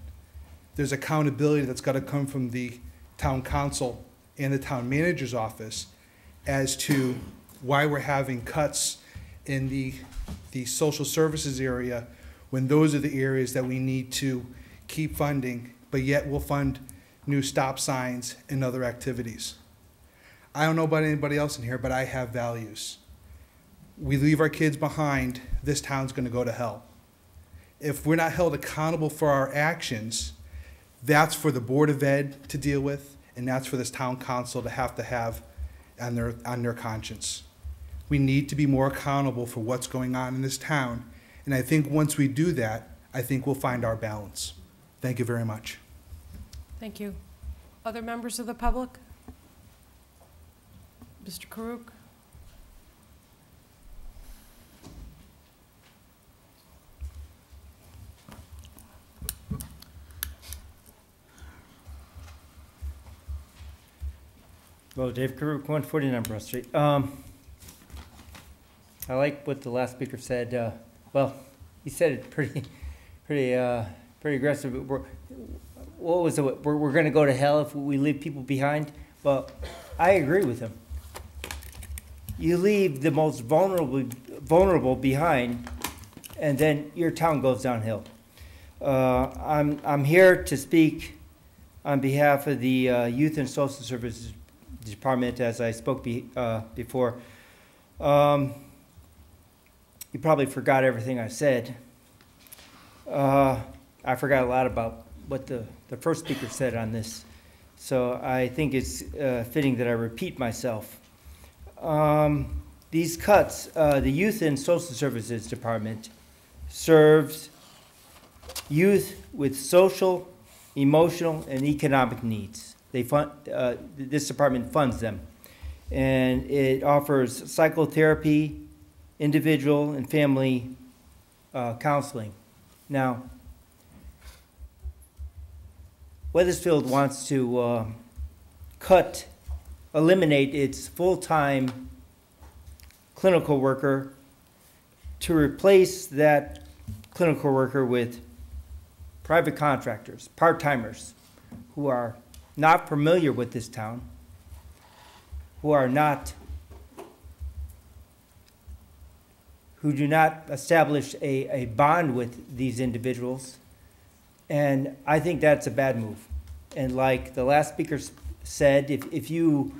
There's accountability that's got to come from the town council and the town manager's office as to why we're having cuts in the social services area when those are the areas that we need to keep funding, but yet we'll fund new stop signs and other activities. I don't know about anybody else in here, but I have values. We leave our kids behind, this town's going to go to hell. If we're not held accountable for our actions, that's for the Board of Ed to deal with, and that's for this town council to have on their conscience. We need to be more accountable for what's going on in this town, and I think once we do that, I think we'll find our balance. Thank you very much. Thank you. Other members of the public? Mr. Karuk? Well, Dave Karuk, 149 Broad Street. I like what the last speaker said. Well, he said it pretty aggressive. What was it? We're going to go to hell if we leave people behind. Well, I agree with him. You leave the most vulnerable vulnerable behind, and then your town goes downhill. I'm here to speak on behalf of the Youth and Social Services Department, as I spoke before. You probably forgot everything I said. I forgot a lot about what the first speaker said on this, so I think it's fitting that I repeat myself. These cuts, the Youth and Social Services Department serves youth with social, emotional, and economic needs. They fund, this department funds them, and it offers psychotherapy, individual and family counseling. Now, Wethersfield wants to eliminate its full-time clinical worker to replace that clinical worker with private contractors, part-timers, who are not familiar with this town, who do not establish a bond with these individuals. And I think that's a bad move. And like the last speaker said, if you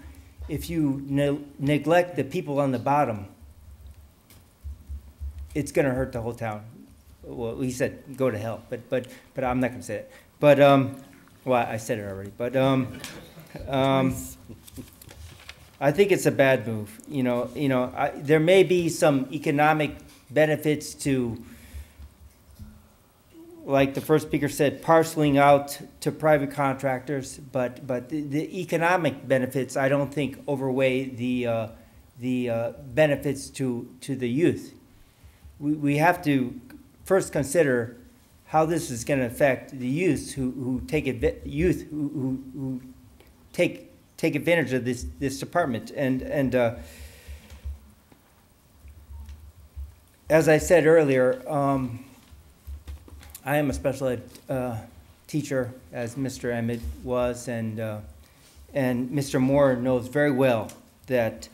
neglect the people on the bottom, it's going to hurt the whole town. Well, he said go to hell, but I'm not going to say it. But well, I said it already. But I think it's a bad move. There may be some economic benefits to, like the first speaker said, parceling out to private contractors, but the economic benefits I don't think outweigh the benefits to the youth. We have to first consider how this is going to affect the youth who take advantage of this department. And as I said earlier, I am a special ed teacher, as Mr. Emmett was, and Mr. Moore knows very well that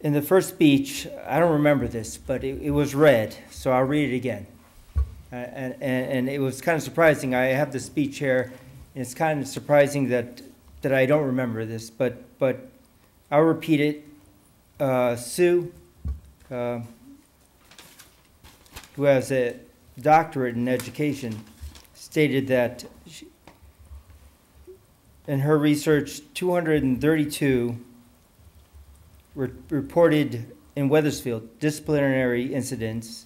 in the first speech, I don't remember this, but it was read, so I'll read it again. And it was kind of surprising. I have the speech here, and it's kind of surprising that I don't remember this, but I'll repeat it. Sue, who has a doctorate in education, stated that in her research, 232 reported in Wethersfield disciplinary incidents.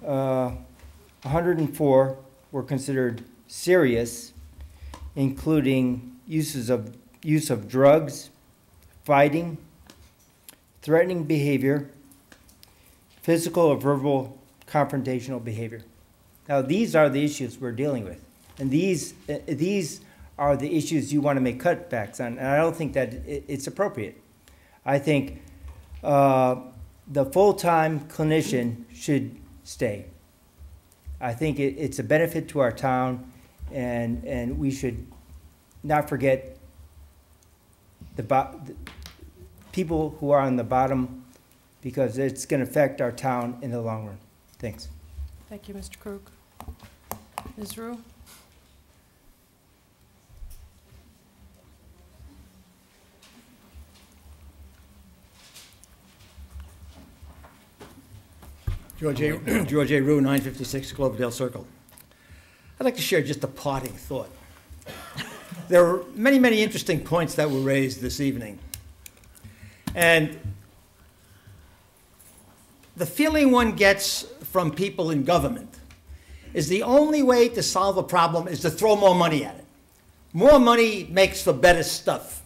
104 were considered serious, including use of drugs, fighting, threatening behavior, physical or verbal confrontational behavior. Now, these are the issues we're dealing with, and these are the issues you want to make cutbacks on, and I don't think that it's appropriate. I think the full-time clinician should stay. I think it's a benefit to our town, and we should not forget the people who are on the bottom, because it's going to affect our town in the long run. Thanks. Thank you, Mr. Krug. Ms. Rue? George A. Rue, 956 Cloverdale Circle. I'd like to share just a parting thought. There were many, many interesting points that were raised this evening. And the feeling one gets from people in government is the only way to solve a problem is to throw more money at it. More money makes for better stuff.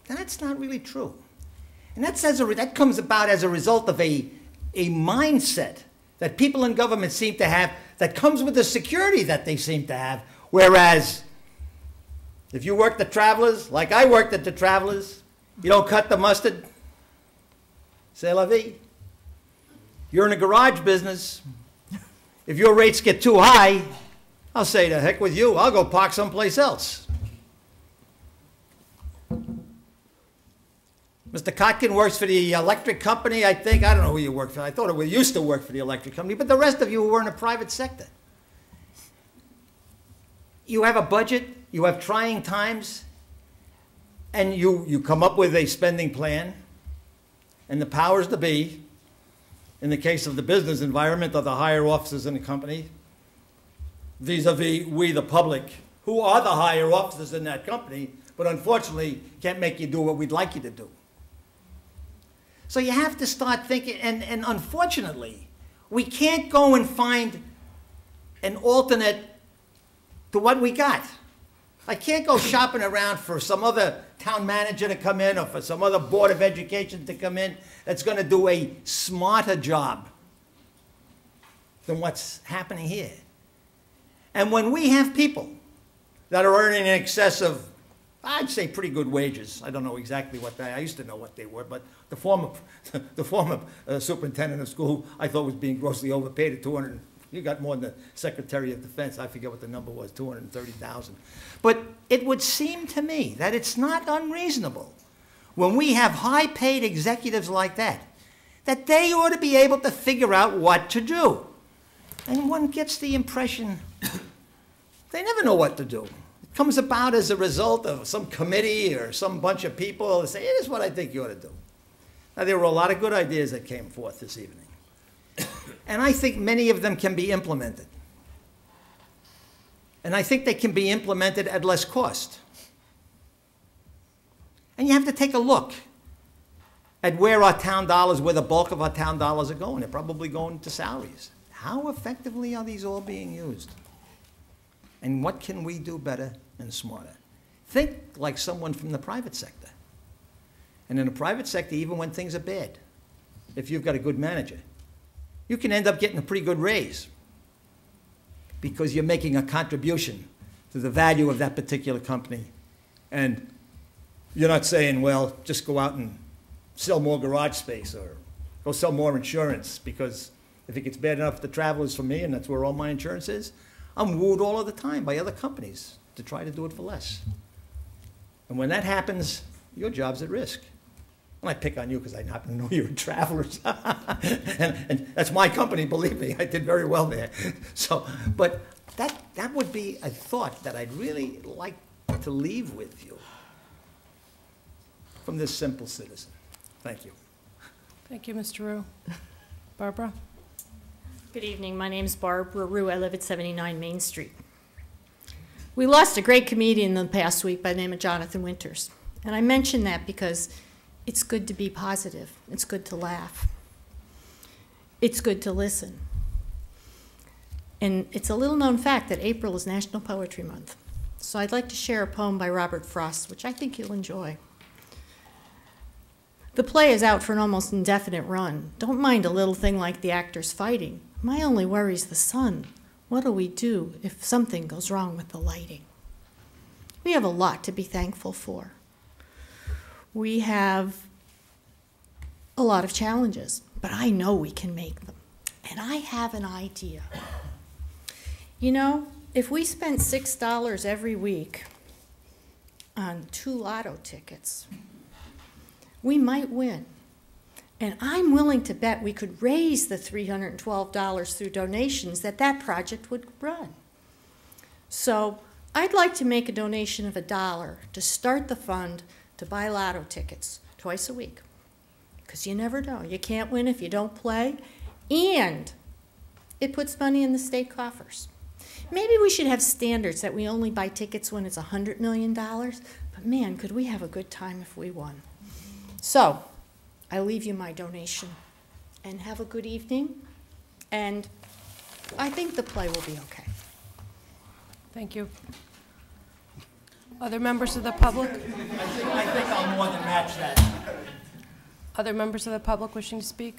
And that's not really true. And that comes about as a result of a mindset that people in government seem to have that comes with the security that they seem to have. Whereas if you work the Travelers, like I worked at the Travelers, you don't cut the mustard, c'est la vie. You're in the garage business. If your rates get too high, I'll say to heck with you, I'll go park someplace else. Mr. Kotkin works for the electric company, I think. I don't know who you work for. I thought it used to work for the electric company, but the rest of you were in the private sector. You have a budget, you have trying times, and you come up with a spending plan, and the powers to be, in the case of the business environment, are the higher officers in the company, vis-a-vis we, the public, who are the higher officers in that company, but unfortunately can't make you do what we'd like you to do. So you have to start thinking, and unfortunately, we can't go and find an alternate to what we got. I can't go shopping around for some other town manager to come in or for some other Board of Education to come in that's going to do a smarter job than what's happening here. And when we have people that are earning in excess of, I'd say, pretty good wages. I don't know exactly what I used to know what they were, but the former superintendent of school I thought was being grossly overpaid at 200. You got more than the Secretary of Defense. I forget what the number was, 230,000. But it would seem to me that it's not unreasonable when we have high-paid executives like that, that they ought to be able to figure out what to do. And one gets the impression they never know what to do. It comes about as a result of some committee or some bunch of people that say, here's what I think you ought to do. Now, there were a lot of good ideas that came forth this evening. And I think many of them can be implemented. And I think they can be implemented at less cost. And you have to take a look at where our town dollars, where the bulk of our town dollars are going. They're probably going to salaries. How effectively are these all being used? And what can we do better and smarter? Think like someone from the private sector. And in the private sector, even when things are bad, if you've got a good manager, you can end up getting a pretty good raise because you're making a contribution to the value of that particular company. And you're not saying, well, just go out and sell more garage space or go sell more insurance, because if it gets bad enough the travel is for me and that's where all my insurance is, I'm wooed all of the time by other companies to try to do it for less. And when that happens, your job's at risk. And I pick on you because I happen to know you're travelers. and that's my company, believe me. I did very well there. So, but that would be a thought that I'd really like to leave with you from this simple citizen. Thank you. Thank you, Mr. Rue. Barbara? Good evening. My name's Barbara Rue. I live at 79 Main Street. We lost a great comedian the past week by the name of Jonathan Winters. And I mention that because it's good to be positive. It's good to laugh. It's good to listen. And it's a little-known fact that April is National Poetry Month. So I'd like to share a poem by Robert Frost, which I think you'll enjoy. The play is out for an almost indefinite run. Don't mind a little thing like the actors fighting. My only worry's the sun. What'll we do if something goes wrong with the lighting? We have a lot to be thankful for. We have a lot of challenges, but I know we can make them. And I have an idea. You know, if we spent $6 every week on 2 lotto tickets, we might win. And I'm willing to bet we could raise the $312 through donations that project would run. So I'd like to make a donation of $1 to start the fund to buy lotto tickets twice a week. Because you never know. You can't win if you don't play. And it puts money in the state coffers. Maybe we should have standards that we only buy tickets when it's $100 million. But man, could we have a good time if we won. So I leave you my donation. And have a good evening. And I think the play will be okay. Thank you. Other members of the public? I think I'll more than match that. Other members of the public wishing to speak?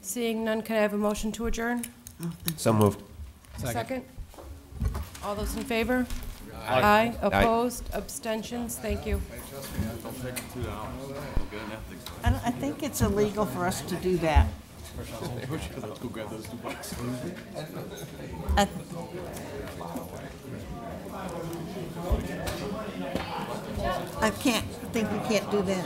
Seeing none, can I have a motion to adjourn? So moved. Second. All those in favor? Aye. Aye. Opposed? Abstentions? Thank you. I think it's illegal for us to do that. Let's go grab those $2. I think we can't do that.